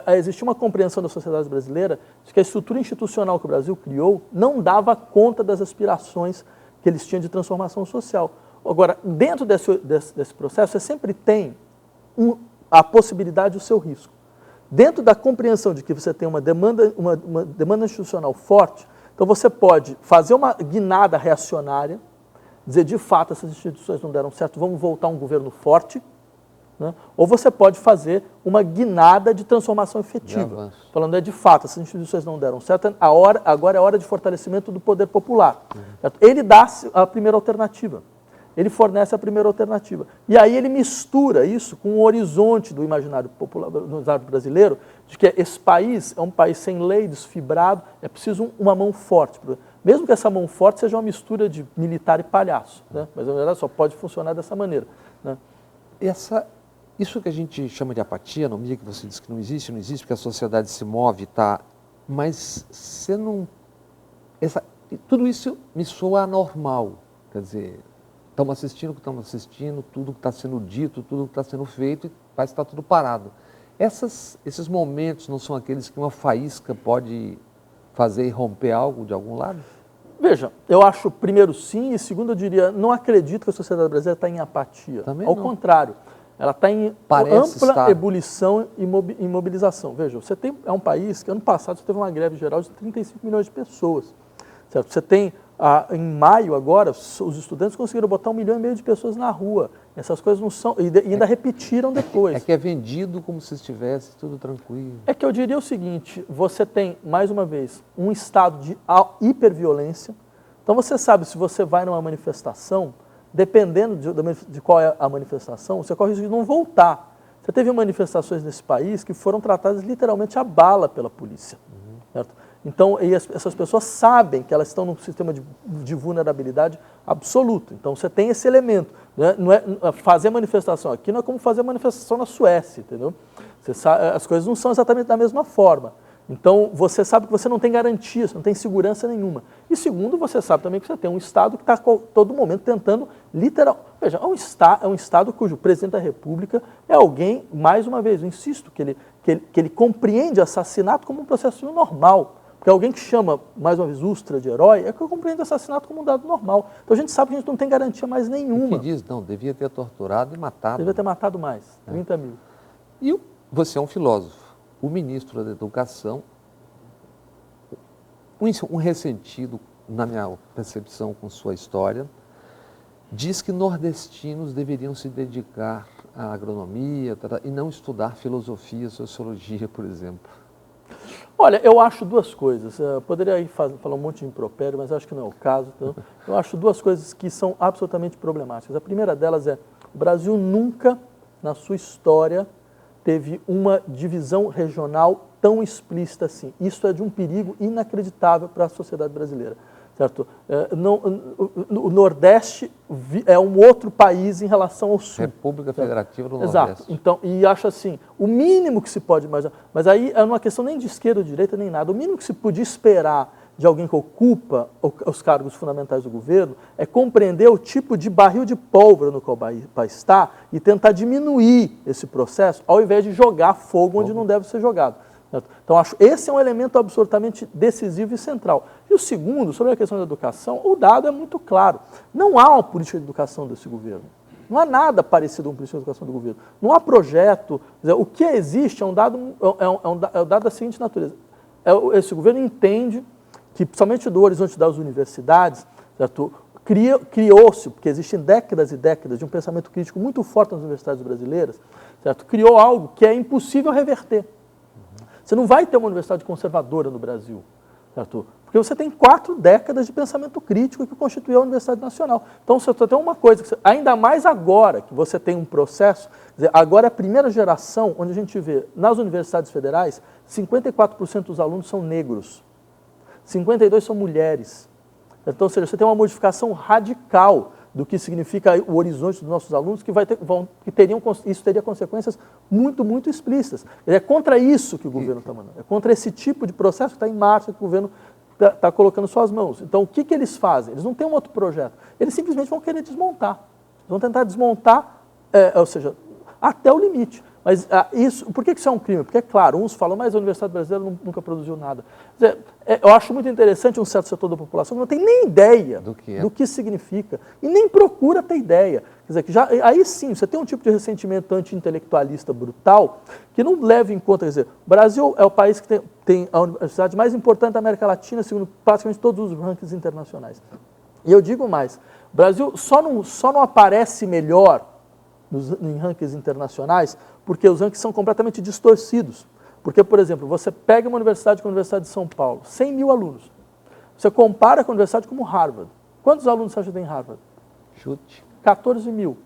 Existia uma compreensão da sociedade brasileira de que a estrutura institucional que o Brasil criou não dava conta das aspirações que eles tinham de transformação social. Agora, dentro desse processo, você sempre tem a possibilidade e o seu risco. Dentro da compreensão de que você tem uma demanda institucional forte, então você pode fazer uma guinada reacionária, dizer, de fato, essas instituições não deram certo, vamos voltar a um governo forte, né? Ou você pode fazer uma guinada de transformação efetiva, falando, de fato, essas instituições não deram certo, agora é hora de fortalecimento do poder popular. Certo? Ele dá a primeira alternativa. Ele fornece a primeira alternativa. E aí ele mistura isso com um horizonte do imaginário popular, do imaginário brasileiro, de que esse país é um país sem lei, desfibrado, é preciso uma mão forte. Mesmo que essa mão forte seja uma mistura de militar e palhaço, né? Mas na verdade só pode funcionar dessa maneira. Né? Isso que a gente chama de apatia, não me diga que você diz que não existe, porque a sociedade se move, tá? Mas você não... tudo isso me soa anormal, quer dizer... Estamos assistindo o que estamos assistindo, tudo que está sendo dito, tudo que está sendo feito, e parece que está tudo parado. Esses momentos não são aqueles que uma faísca pode fazer romper algo de algum lado? Veja, eu acho, primeiro, sim, e segundo, eu diria, não acredito que a sociedade brasileira está em apatia. Também Ao não. Contrário, ela está em ampla ebulição e mobilização. Veja, é um país que ano passado você teve uma greve geral de 35 milhões de pessoas. Certo? Você tem... em maio, agora, os estudantes conseguiram botar 1,5 milhão de pessoas na rua. Essas coisas não são... E ainda repetiram depois. É que é vendido como se estivesse tudo tranquilo. É que eu diria o seguinte, você tem, mais uma vez, um estado de hiperviolência. Então você sabe, se você vai numa manifestação, dependendo de qual é a manifestação, você corre o risco de não voltar. Você teve manifestações nesse país que foram tratadas literalmente a bala pela polícia. Certo? Então, essas pessoas sabem que elas estão num sistema de vulnerabilidade absoluto. Então, você tem esse elemento. Fazer manifestação aqui não é como fazer manifestação na Suécia, entendeu? As coisas não são exatamente da mesma forma. Então, você sabe que você não tem garantia, você não tem segurança nenhuma. E segundo, você sabe também que você tem um Estado que está todo momento tentando Veja, é um Estado cujo presidente da República é alguém, mais uma vez, eu insisto, que ele compreende assassinato como um processo normal. Porque alguém que chama, mais uma vez, Ustra de herói, é que compreende assassinato como um dado normal. Então a gente sabe que a gente não tem garantia mais nenhuma. Que diz, não, devia ter torturado e matado. Devia ter matado mais, 30 mil. E você é um filósofo. O ministro da Educação, um ressentido, na minha percepção, com sua história, diz que nordestinos deveriam se dedicar à agronomia e não estudar filosofia, sociologia, por exemplo. Olha, eu acho duas coisas. Eu poderia aí falar um monte de impropério, mas acho que não é o caso. Então, eu acho duas coisas que são absolutamente problemáticas. A primeira delas é, o Brasil nunca, na sua história, teve uma divisão regional tão explícita assim. Isso é de um perigo inacreditável para a sociedade brasileira. Certo? O Nordeste é um outro país em relação ao Sul. República Federativa do Nordeste. Exato. Então, e acho assim, o mínimo que se pode imaginar, mas aí é uma questão nem de esquerda ou de direita, nem nada. O mínimo que se podia esperar de alguém que ocupa os cargos fundamentais do governo é compreender o tipo de barril de pólvora no qual o país está e tentar diminuir esse processo, ao invés de jogar fogo onde não deve ser jogado. Então, acho esse é um elemento absolutamente decisivo e central. E o segundo, sobre a questão da educação, o dado é muito claro. Não há uma política de educação desse governo. Não há nada parecido com uma política de educação do governo. Não há projeto. Quer dizer, o que existe é um dado da seguinte natureza. Esse governo entende que, principalmente do horizonte das universidades, criou-se, porque existem décadas e décadas de um pensamento crítico muito forte nas universidades brasileiras, certo? Criou algo que é impossível reverter. Você não vai ter uma universidade conservadora no Brasil, certo? Porque você tem 4 décadas de pensamento crítico que constituiu a Universidade Nacional. Então, você tem uma coisa, ainda mais agora que você tem um processo, quer dizer, agora é a primeira geração onde a gente vê, nas universidades federais, 54% dos alunos são negros, 52% são mulheres. Então, ou seja, você tem uma modificação radical do que significa o horizonte dos nossos alunos, isso teria consequências muito, muito explícitas. É contra isso que o governo está mandando, é contra esse tipo de processo que está em marcha, que o governo está colocando suas mãos. Então, o que eles fazem? Eles não têm um outro projeto, eles simplesmente vão querer desmontar. Eles vão tentar desmontar, ou seja, até o limite. Mas por que isso é um crime? Porque, é claro, uns falam, mas a Universidade Brasileira nunca produziu nada. Eu acho muito interessante um certo setor da população que não tem nem ideia do que significa e nem procura ter ideia. Quer dizer, aí sim, você tem um tipo de ressentimento anti-intelectualista brutal que não leva em conta, quer dizer, o Brasil é o país que tem a universidade mais importante da América Latina, segundo praticamente todos os rankings internacionais. E eu digo mais, o Brasil só não aparece melhor em rankings internacionais, porque os rankings são completamente distorcidos. Porque, por exemplo, você pega uma universidade como a Universidade de São Paulo, 100 mil alunos. Você compara com a universidade como Harvard. Quantos alunos você acha que tem em Harvard? Chute. 14 mil.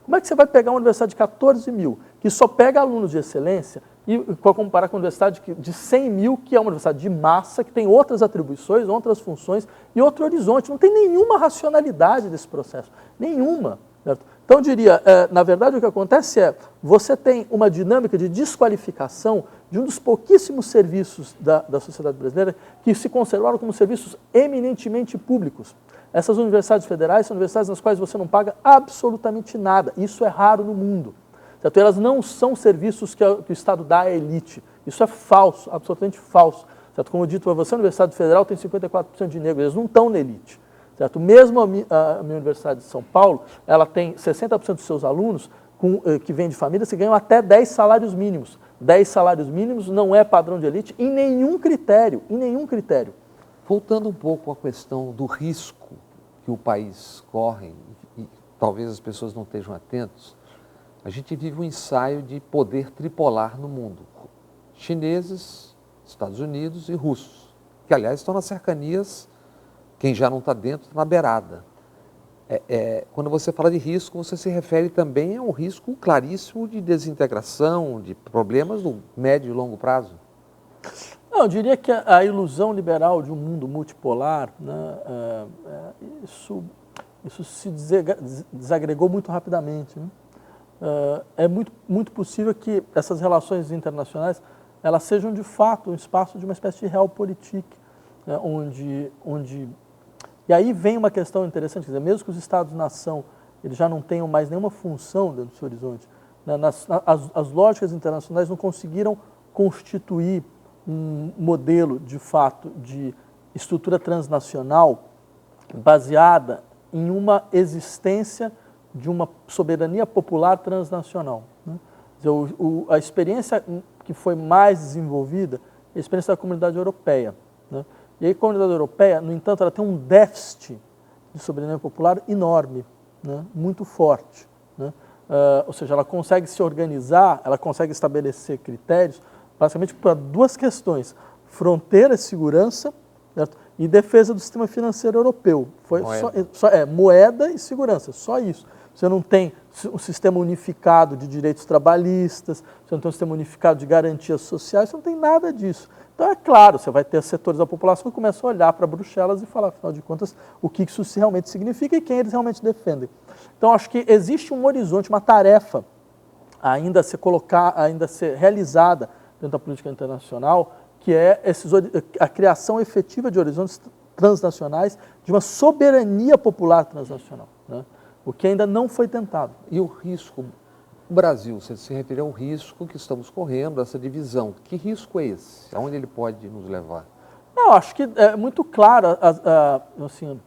Como é que você vai pegar uma universidade de 14 mil, que só pega alunos de excelência, e comparar com uma universidade de 100 mil, que é uma universidade de massa, que tem outras atribuições, outras funções e outro horizonte? Não tem nenhuma racionalidade desse processo. Nenhuma. Certo? Então, eu diria, na verdade, o que acontece é, você tem uma dinâmica de desqualificação de um dos pouquíssimos serviços da sociedade brasileira que se conservaram como serviços eminentemente públicos. Essas universidades federais são universidades nas quais você não paga absolutamente nada. Isso é raro no mundo. Certo? Elas não são serviços que o Estado dá à elite. Isso é falso, absolutamente falso. Certo? Como eu dito para você, a Universidade Federal tem 54% de negros, eles não estão na elite. Certo? Mesmo a minha Universidade de São Paulo, ela tem 60% dos seus alunos que vêm de famílias que ganham até 10 salários mínimos. 10 salários mínimos não é padrão de elite em nenhum critério, Voltando um pouco à questão do risco que o país corre, e talvez as pessoas não estejam atentos, a gente vive um ensaio de poder tripolar no mundo. Chineses, Estados Unidos e russos, que aliás estão nas cercanias. Quem já não está dentro, está na beirada. Quando você fala de risco, você se refere também a um risco claríssimo de desintegração, de problemas no médio e longo prazo? Não, eu diria que a ilusão liberal de um mundo multipolar, né, isso se desagregou muito rapidamente. Né? É muito possível que essas relações internacionais elas sejam de fato um espaço de uma espécie de realpolitik, né, onde E aí vem uma questão interessante, quer dizer, mesmo que os Estados-nação eles já não tenham mais nenhuma função dentro desse horizonte, né, as lógicas internacionais não conseguiram constituir um modelo, de fato, de estrutura transnacional baseada em uma existência de uma soberania popular transnacional, né? Quer dizer, a experiência que foi mais desenvolvida é a experiência da Comunidade Europeia, né? E aí a Comunidade Europeia, no entanto, ela tem um déficit de soberania popular enorme, né? Muito forte, né? Ou seja, ela consegue se organizar, ela consegue estabelecer critérios basicamente para duas questões: fronteira e segurança, certo? E defesa do sistema financeiro europeu. Foi moeda e segurança, só isso. Você não tem um sistema unificado de direitos trabalhistas, você não tem um sistema unificado de garantias sociais, você não tem nada disso. Então, é claro, você vai ter setores da população que começam a olhar para Bruxelas e falar, afinal de contas, o que isso realmente significa e quem eles realmente defendem. Então, acho que existe um horizonte, uma tarefa ainda a ser realizada dentro da política internacional, que é a criação efetiva de horizontes transnacionais, de uma soberania popular transnacional, né? O que ainda não foi tentado. E o risco, o Brasil, você se referiu ao risco que estamos correndo, essa divisão. Que risco é esse? Aonde ele pode nos levar? Eu acho que é muito claro, assim,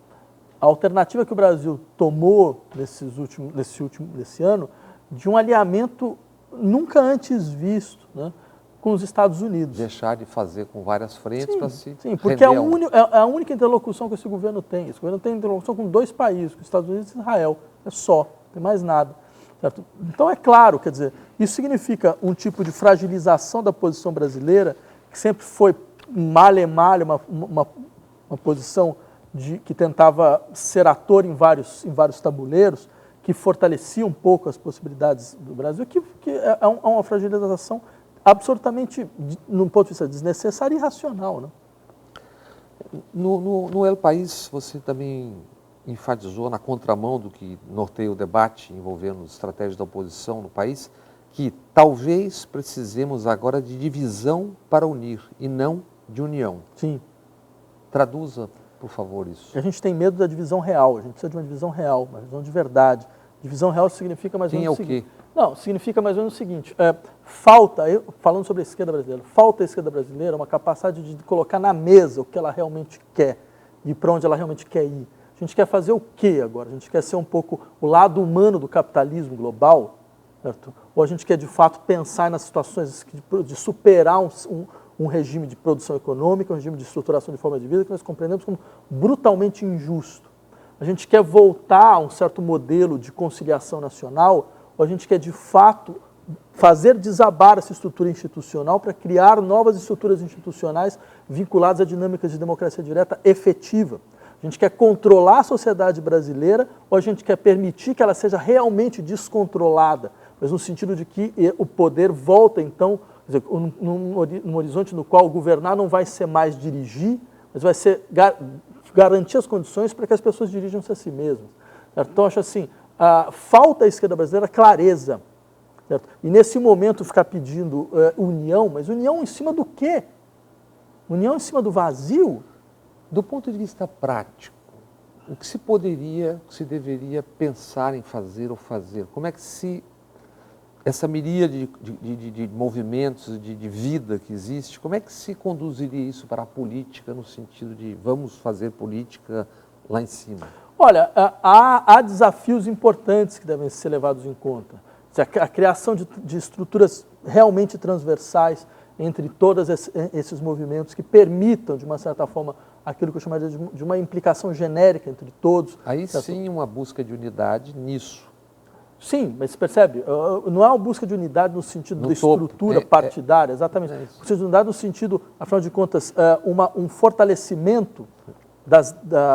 a alternativa que o Brasil tomou nesse ano, de um alinhamento nunca antes visto, né, com os Estados Unidos. Deixar de fazer com várias frentes para se Sim, porque é a única interlocução que esse governo tem. Esse governo tem interlocução com dois países, com os Estados Unidos e Israel. É só, não tem mais nada. Certo? Então é claro, quer dizer, isso significa um tipo de fragilização da posição brasileira, que sempre foi malha uma posição que tentava ser ator em vários tabuleiros, que fortalecia um pouco as possibilidades do Brasil, que é uma fragilização absolutamente, no ponto de vista desnecessária e irracional, né? No El País, você também enfatizou, na contramão do que norteia o debate envolvendo estratégias da oposição no país, que talvez precisemos agora de divisão para unir e não de união. Sim. Traduza, por favor, isso. A gente tem medo da divisão real, a gente precisa de uma divisão real, uma divisão de verdade. Divisão real significa mais ou menos o seguinte. Não, significa mais ou menos o seguinte, falando sobre a esquerda brasileira, falta a esquerda brasileira uma capacidade de colocar na mesa o que ela realmente quer e para onde ela realmente quer ir. A gente quer fazer o quê agora? A gente quer ser um pouco o lado humano do capitalismo global, certo? Ou a gente quer de fato pensar nas situações de superar um regime de produção econômica, um regime de estruturação de forma de vida que nós compreendemos como brutalmente injusto. A gente quer voltar a um certo modelo de conciliação nacional, ou a gente quer de fato fazer desabar essa estrutura institucional para criar novas estruturas institucionais vinculadas a dinâmicas de democracia direta efetiva. A gente quer controlar a sociedade brasileira ou a gente quer permitir que ela seja realmente descontrolada, mas no sentido de que o poder volta, então, quer dizer, num horizonte no qual governar não vai ser mais dirigir, mas vai ser garantir as condições para que as pessoas dirijam-se a si mesmas. Certo? Então, acho assim, falta à esquerda brasileira clareza. Certo? E nesse momento ficar pedindo união, mas união em cima do quê? União em cima do vazio? Do ponto de vista prático, o que se deveria pensar em fazer ou fazer? Como é que essa miríade de movimentos, de vida que existe, como é que se conduziria isso para a política no sentido de vamos fazer política lá em cima? Olha, há desafios importantes que devem ser levados em conta. A criação de estruturas realmente transversais entre todos esses movimentos que permitam, de uma certa forma, aquilo que eu chamaria de uma implicação genérica entre todos. Aí sim uma busca de unidade nisso. Sim, mas você percebe, não é uma busca de unidade no sentido da estrutura partidária, exatamente. Busca de unidade no sentido, afinal de contas, um fortalecimento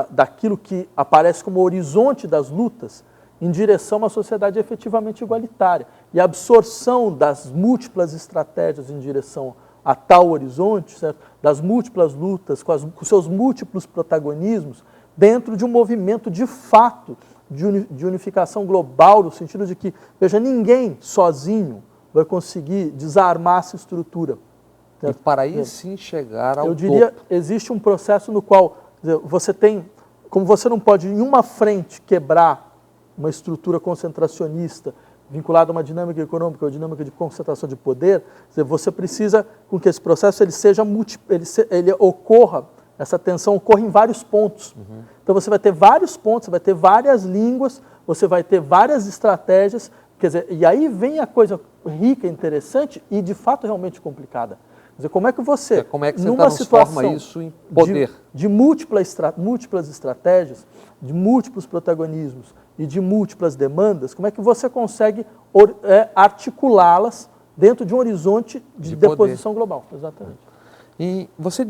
daquilo que aparece como horizonte das lutas em direção a uma sociedade efetivamente igualitária. E a absorção das múltiplas estratégias em direção a tal horizonte, certo? Das múltiplas lutas, com seus múltiplos protagonismos, dentro de um movimento de fato de unificação global, no sentido de que, veja, ninguém sozinho vai conseguir desarmar essa estrutura. Certo? E para aí sim chegar ao topo. Eu diria, existe um processo no qual você tem, como você não pode, em uma frente, quebrar uma estrutura concentracionista vinculada a uma dinâmica econômica ou dinâmica de concentração de poder, quer dizer, você precisa com que esse processo ele ocorra, essa tensão ocorra em vários pontos. Então você vai ter vários pontos, você vai ter várias línguas, você vai ter várias estratégias, quer dizer, e aí vem a coisa rica, interessante e de fato realmente complicada. Quer dizer, como é que você numa situação isso em poder? De múltiplas estratégias, de múltiplos protagonismos e de múltiplas demandas, como é que você consegue articulá-las dentro de um horizonte de deposição global? Exatamente. E você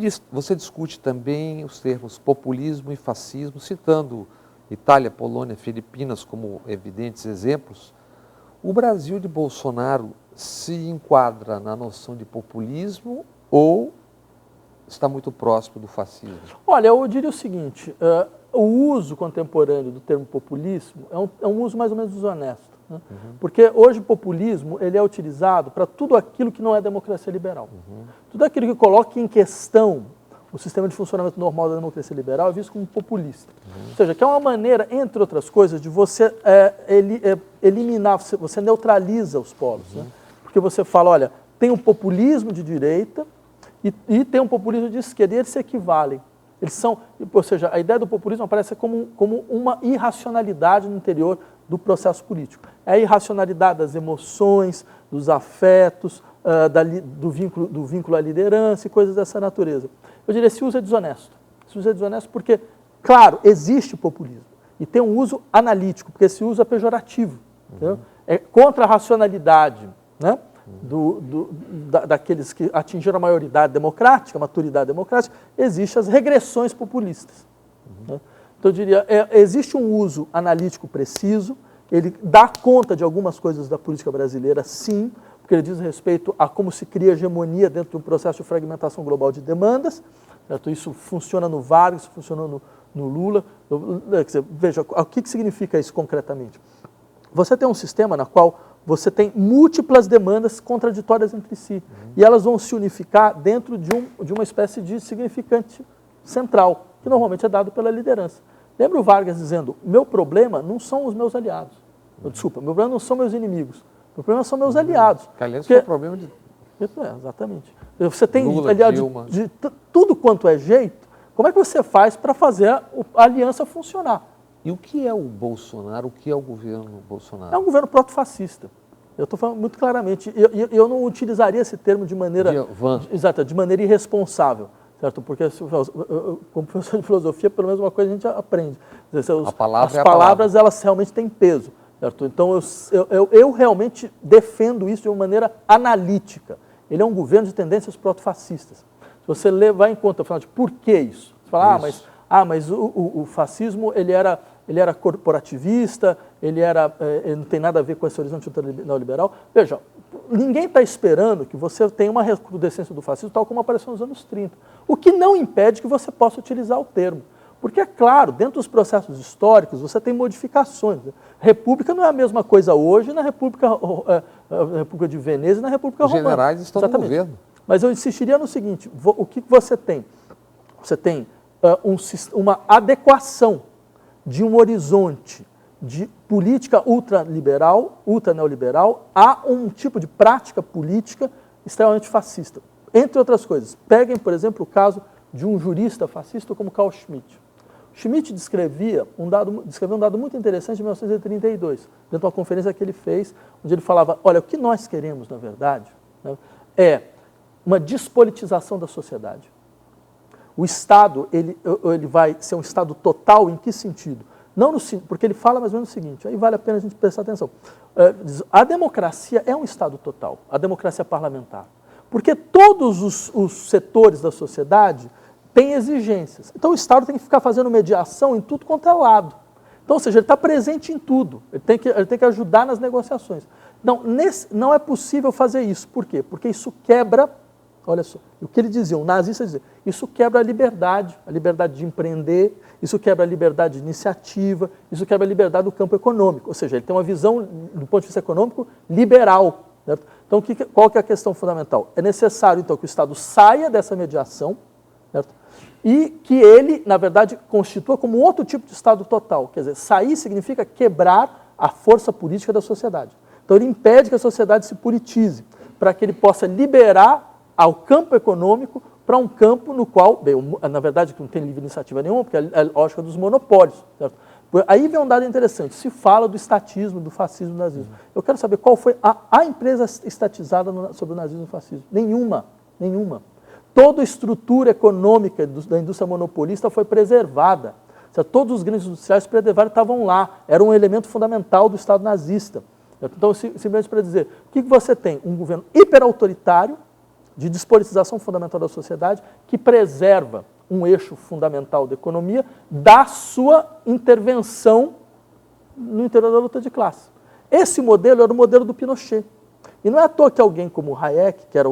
discute também os termos populismo e fascismo, citando Itália, Polônia, Filipinas como evidentes exemplos. O Brasil de Bolsonaro se enquadra na noção de populismo ou está muito próximo do fascismo? Olha, eu diria o seguinte, o uso contemporâneo do termo populismo é um uso mais ou menos desonesto. Né? Porque hoje o populismo ele é utilizado para tudo aquilo que não é democracia liberal. Tudo aquilo que coloca em questão o sistema de funcionamento normal da democracia liberal é visto como populista. Ou seja, que é uma maneira, entre outras coisas, de você eliminar, você neutraliza os polos. Né? Porque você fala, olha, tem um populismo de direita e tem um populismo de esquerda, e eles se equivalem. Eles são, ou seja, a ideia do populismo aparece como uma irracionalidade no interior do processo político. É a irracionalidade das emoções, dos afetos, do vínculo à liderança e coisas dessa natureza. Eu diria, esse uso é desonesto. Esse uso é desonesto porque, claro, existe populismo. E tem um uso analítico, porque esse uso é pejorativo. É contra a racionalidade, né? Daqueles que atingiram a maioridade democrática, a maturidade democrática, existem as regressões populistas. Né? Então, eu diria, existe um uso analítico preciso, ele dá conta de algumas coisas da política brasileira, sim, porque ele diz respeito a como se cria hegemonia dentro de um processo de fragmentação global de demandas. Certo? Isso funciona no Vargas, isso funciona no Lula. Quer dizer, veja, o que significa isso concretamente? Você tem um sistema na qual você tem múltiplas demandas contraditórias entre si, e elas vão se unificar dentro de uma espécie de significante central, que normalmente é dado pela liderança. Lembra o Vargas dizendo, meu problema não são os meus aliados, desculpa, meu problema não são meus inimigos, meu problema são meus aliados. Que aliás foi o problema de... Exatamente. Você tem Lula, aliado Dilma. de tudo quanto é jeito, como é que você faz para fazer a aliança funcionar? E o que é o Bolsonaro, o que é o governo Bolsonaro? É um governo proto-fascista. Eu estou falando muito claramente. Eu não utilizaria esse termo de maneira de maneira irresponsável, certo? Porque como professor de filosofia, pelo menos uma coisa a gente aprende. As palavras elas realmente têm peso, certo? Então eu realmente defendo isso de uma maneira analítica. Ele é um governo de tendências proto-fascistas. Se você levar em conta, afinal, por que isso? Você fala, mas o fascismo ele era corporativista, ele não tem nada a ver com esse horizonte neoliberal. Veja, ninguém está esperando que você tenha uma recrudescência do fascismo tal como apareceu nos anos 30. O que não impede que você possa utilizar o termo. Porque, é claro, dentro dos processos históricos, você tem modificações. República não é a mesma coisa hoje na República de Veneza e na República Romana. Os generais estão no governo. Mas eu insistiria no seguinte, o que você tem? Você tem uma adequação de um horizonte de política ultraliberal, ultraneoliberal, a um tipo de prática política extremamente fascista. Entre outras coisas, peguem, por exemplo, o caso de um jurista fascista como Carl Schmitt. Schmitt descreveu um dado muito interessante em 1932, dentro de uma conferência que ele fez, onde ele falava, olha, o que nós queremos, na verdade, né, é uma despolitização da sociedade. O Estado, ele vai ser um Estado total em que sentido? Não porque ele fala mais ou menos o seguinte, aí vale a pena a gente prestar atenção. A democracia é um Estado total, a democracia parlamentar. Porque todos os setores da sociedade têm exigências. Então o Estado tem que ficar fazendo mediação em tudo quanto é lado. Então, ou seja, ele está presente em tudo, ele tem que ajudar nas negociações. Não é possível fazer isso. Por quê? Porque isso quebra, olha só, o que ele dizia, um nazista dizia, isso quebra a liberdade de empreender, isso quebra a liberdade de iniciativa, isso quebra a liberdade do campo econômico. Ou seja, ele tem uma visão, do ponto de vista econômico, liberal. Certo? Então, qual que é a questão fundamental? É necessário, então, que o Estado saia dessa mediação, certo? e que ele, na verdade, constitua como outro tipo de Estado total. Quer dizer, sair significa quebrar a força política da sociedade. Então ele impede que a sociedade se politize, para que ele possa liberar ao campo econômico para um campo no qual, bem, na verdade, não tem livre iniciativa nenhuma, porque é a lógica dos monopólios. Certo? Aí vem um dado interessante, se fala do estatismo, do fascismo, do nazismo. Eu quero saber qual foi a empresa estatizada sobre o nazismo e o fascismo. Nenhuma. Toda a estrutura econômica da indústria monopolista foi preservada. Certo? Todos os grandes industriais preservados estavam lá, era um elemento fundamental do Estado nazista. Certo? Então, simplesmente para dizer, o que você tem? Um governo hiperautoritário, de despolitização fundamental da sociedade, que preserva um eixo fundamental da economia da sua intervenção no interior da luta de classe. Esse modelo era o modelo do Pinochet. E não é à toa que alguém como Hayek, que era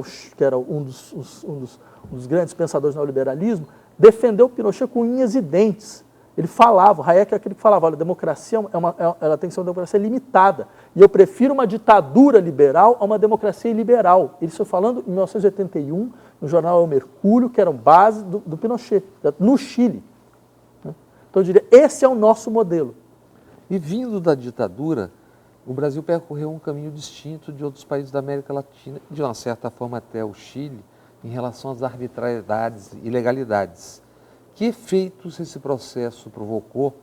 um dos grandes pensadores do neoliberalismo, defendeu o Pinochet com unhas e dentes. Ele falava, Hayek é aquele que falava, olha, a democracia ela tem que ser uma democracia limitada. E eu prefiro uma ditadura liberal a uma democracia iliberal. Ele foi falando em 1981, no jornal El Mercúrio, que era base do Pinochet, no Chile. Então eu diria, esse é o nosso modelo. E vindo da ditadura, o Brasil percorreu um caminho distinto de outros países da América Latina, de uma certa forma até o Chile, em relação às arbitrariedades e ilegalidades. Que efeitos esse processo provocou?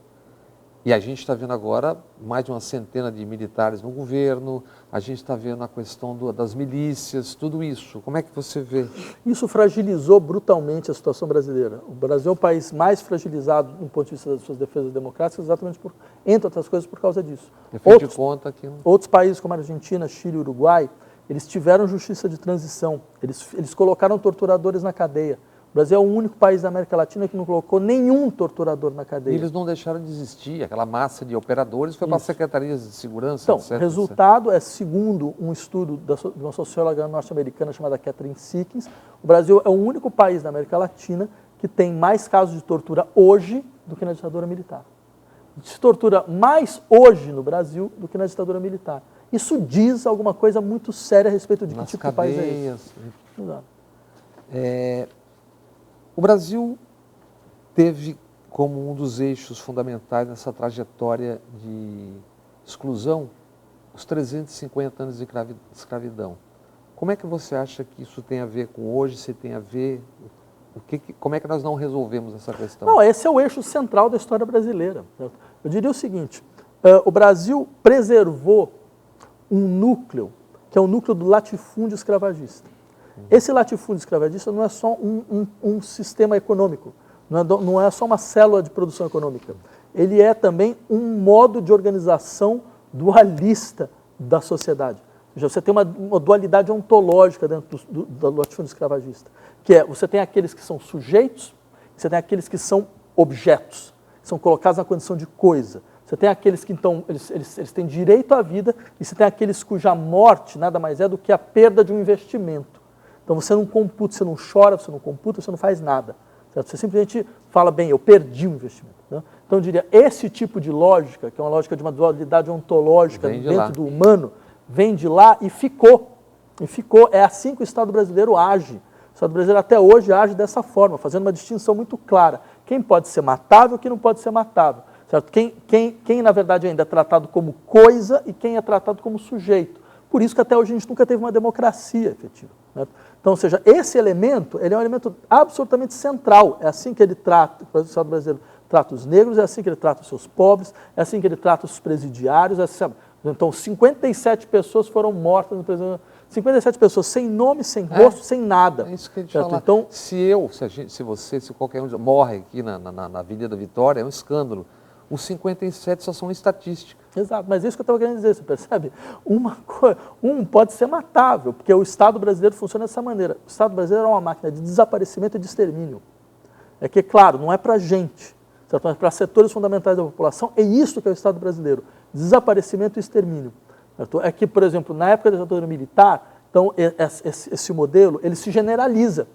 E a gente está vendo agora mais de uma centena de militares no governo, a gente está vendo a questão das milícias, tudo isso. Como é que você vê? Isso fragilizou brutalmente a situação brasileira. O Brasil é o país mais fragilizado do ponto de vista das suas defesas democráticas, exatamente entre outras coisas, por causa disso. Outros países como a Argentina, Chile e Uruguai, eles tiveram justiça de transição, eles colocaram torturadores na cadeia. O Brasil é o único país da América Latina que não colocou nenhum torturador na cadeia. E eles não deixaram de existir, aquela massa de operadores foi para as secretarias de segurança. Então, etc, o resultado é, segundo um estudo de uma socióloga norte-americana chamada Catherine Sickens, o Brasil é o único país da América Latina que tem mais casos de tortura hoje do que na ditadura militar. Se tortura mais hoje no Brasil do que na ditadura militar. Isso diz alguma coisa muito séria a respeito de que tipo de país é esse. Exato. O Brasil teve como um dos eixos fundamentais nessa trajetória de exclusão os 350 anos de escravidão. Como é que você acha que isso tem a ver com hoje, se tem a ver... como é que nós não resolvemos essa questão? Não, esse é o eixo central da história brasileira. Eu diria o seguinte, o Brasil preservou um núcleo, que é o núcleo do latifúndio escravagista. Esse latifúndio escravagista não é só um sistema econômico, não é só uma célula de produção econômica. Ele é também um modo de organização dualista da sociedade. Ou seja, você tem uma dualidade ontológica dentro do latifúndio escravagista, que é, você tem aqueles que são sujeitos, você tem aqueles que são objetos, que são colocados na condição de coisa. Você tem aqueles que, então, eles têm direito à vida, e você tem aqueles cuja morte nada mais é do que a perda de um investimento. Então você não computa, você não chora, você não computa, você não faz nada. Certo? Você simplesmente fala, bem, eu perdi o investimento. Né? Então eu diria, esse tipo de lógica, que é uma lógica de uma dualidade ontológica dentro do humano, vem de lá e ficou. E ficou. É assim que o Estado brasileiro age. O Estado brasileiro até hoje age dessa forma, fazendo uma distinção muito clara. Quem pode ser matável e quem não pode ser matável. Certo? Quem na verdade ainda é tratado como coisa e quem é tratado como sujeito. Por isso que até hoje a gente nunca teve uma democracia efetiva. Certo? Então, ou seja, esse elemento, ele é um elemento absolutamente central. É assim que ele trata, o Estado brasileiro trata os negros, é assim que ele trata os seus pobres, é assim que ele trata os presidiários. Então, 57 pessoas foram mortas no presídio. 57 pessoas sem nome, sem rosto, sem nada. É isso que a gente fala. Então, se qualquer um morre aqui na Avenida Vitória, é um escândalo. Os 57 só são estatísticas. Exato, mas é isso que eu estava querendo dizer, você percebe? Um pode ser matável, porque o Estado brasileiro funciona dessa maneira. O Estado brasileiro é uma máquina de desaparecimento e de extermínio. É que, claro, não é para a gente, certo? Mas para setores fundamentais da população, é isso que é o Estado brasileiro, desaparecimento e extermínio. Certo? É que, por exemplo, na época da ditadura militar, então, esse modelo, ele se generaliza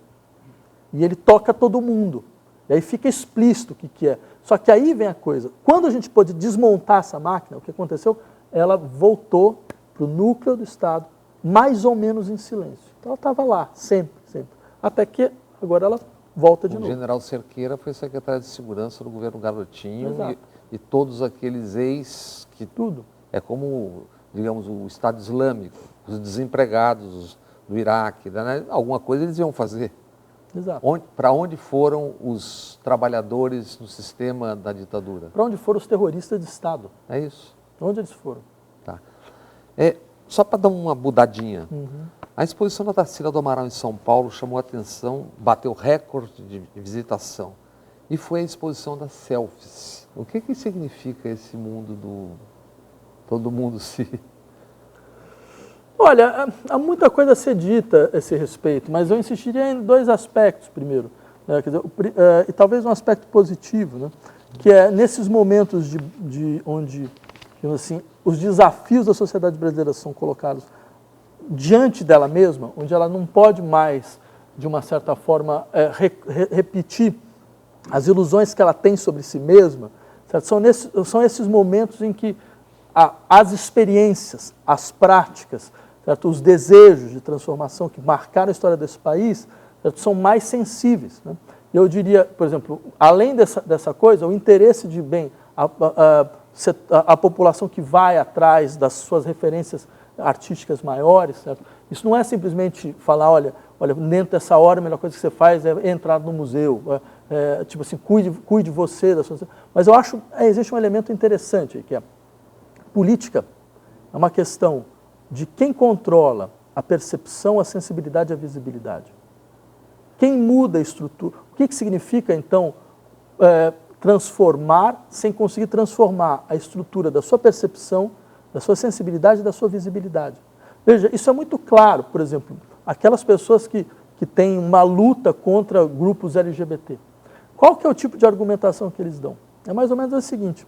e ele toca todo mundo. E aí fica explícito o que é. Só que aí vem a coisa, quando a gente pôde desmontar essa máquina, o que aconteceu? Ela voltou para o núcleo do Estado, mais ou menos em silêncio. Então ela estava lá, sempre. Até que agora ela volta de O novo. general Cerqueira foi secretário de Segurança do governo Garotinho Exato. e todos aqueles ex que Tudo. é como, digamos, o Estado Islâmico, os desempregados do Iraque, né? Alguma coisa eles iam fazer. Exato. Para onde foram os trabalhadores no sistema da ditadura? Para onde foram os terroristas de Estado? É isso. Onde eles foram? Tá. Só para dar uma mudadinha, a exposição da Tarsila do Amaral em São Paulo chamou a atenção, bateu recorde de visitação, e foi a exposição das selfies. O que significa esse mundo do todo mundo se... Olha, há muita coisa a ser dita a esse respeito, mas eu insistiria em dois aspectos primeiro, né? Quer dizer, e talvez um aspecto positivo, né? Que é nesses momentos onde, assim, os desafios da sociedade brasileira são colocados diante dela mesma, onde ela não pode mais, de uma certa forma, repetir as ilusões que ela tem sobre si mesma, certo? São esses momentos em que as experiências, as práticas, certo? Os desejos de transformação que marcaram a história desse país, certo? São mais sensíveis, né? Eu diria, por exemplo, além dessa coisa, o interesse de bem, a população que vai atrás das suas referências artísticas maiores, certo? Isso não é simplesmente falar, olha, dentro dessa hora a melhor coisa que você faz é entrar no museu, tipo assim, cuide você da sua... Mas eu acho que existe um elemento interessante, que é política é uma questão de quem controla a percepção, a sensibilidade e a visibilidade. Quem muda a estrutura? O que significa, então, transformar sem conseguir transformar a estrutura da sua percepção, da sua sensibilidade e da sua visibilidade? Veja, isso é muito claro, por exemplo, aquelas pessoas que têm uma luta contra grupos LGBT. Qual que é o tipo de argumentação que eles dão? É mais ou menos o seguinte: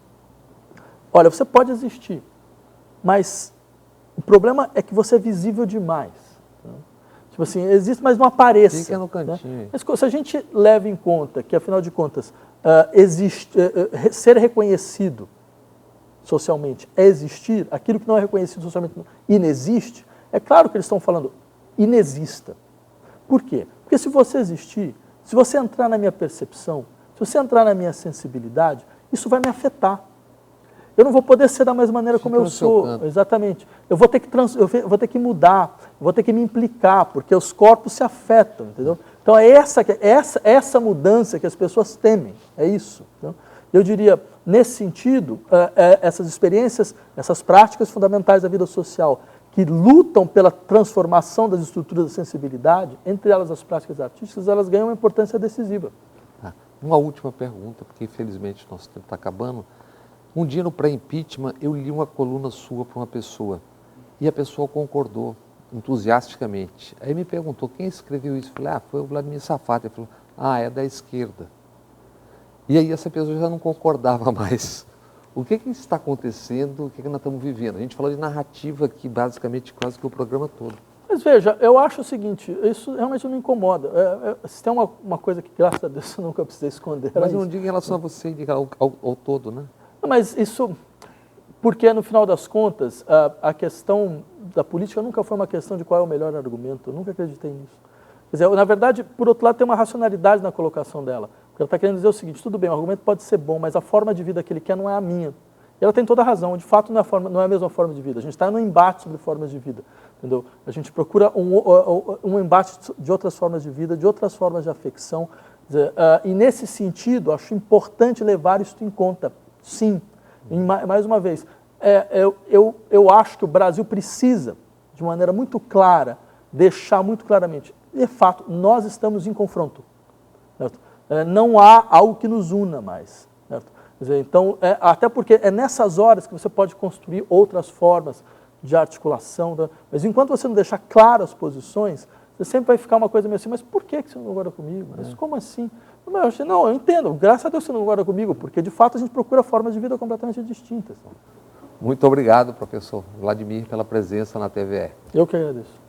olha, você pode existir, mas o problema é que você é visível demais. Né? Tipo assim, existe, mas não apareça. Fica no cantinho. Né? Mas se a gente leva em conta que, afinal de contas, ser reconhecido socialmente é existir, aquilo que não é reconhecido socialmente inexiste, é claro que eles estão falando inexista. Por quê? Porque se você existir, se você entrar na minha percepção, se você entrar na minha sensibilidade, isso vai me afetar. Eu não vou poder ser da mesma maneira como eu sou. Exatamente. Eu vou ter que mudar, eu vou ter que me implicar, porque os corpos se afetam, entendeu? Então é essa mudança que as pessoas temem, é isso. Entendeu? Eu diria, nesse sentido, essas experiências, essas práticas fundamentais da vida social, que lutam pela transformação das estruturas da sensibilidade, entre elas as práticas artísticas, elas ganham uma importância decisiva. Uma última pergunta, porque infelizmente nosso tempo está acabando. Um dia no pré-impeachment eu li uma coluna sua para uma pessoa e a pessoa concordou entusiasticamente. Aí me perguntou quem escreveu isso. Eu falei, foi o Vladimir Safatli. Ele falou, é da esquerda. E aí essa pessoa já não concordava mais. O que está acontecendo, o que nós estamos vivendo? A gente falou de narrativa aqui basicamente quase que o programa todo. Mas veja, eu acho o seguinte, isso realmente não me incomoda. Se tem uma coisa que, graças a Deus, eu nunca precisei esconder. Mas eu não digo em relação a você, diga ao todo, né? Mas isso, porque no final das contas, a questão da política nunca foi uma questão de qual é o melhor argumento, eu nunca acreditei nisso. Quer dizer, na verdade, por outro lado, tem uma racionalidade na colocação dela. Porque ela está querendo dizer o seguinte, tudo bem, o argumento pode ser bom, mas a forma de vida que ele quer não é a minha. E ela tem toda a razão, de fato não é a mesma forma de vida. A gente está num embate sobre formas de vida, entendeu? A gente procura um embate de outras formas de vida, de outras formas de afecção. E nesse sentido, acho importante levar isso em conta. Sim, e mais uma vez, eu acho que o Brasil precisa, de maneira muito clara, deixar muito claramente, de fato, nós estamos em confronto. Certo? Não há algo que nos una mais. Certo? Quer dizer, então, até porque é nessas horas que você pode construir outras formas de articulação. Mas enquanto você não deixar claras as posições, você sempre vai ficar uma coisa meio assim, mas por que você não concorda comigo? Mas como assim? Não, eu entendo, graças a Deus você não concorda comigo, porque de fato a gente procura formas de vida completamente distintas. Muito obrigado, professor Vladimir, pela presença na TVE. Eu que agradeço.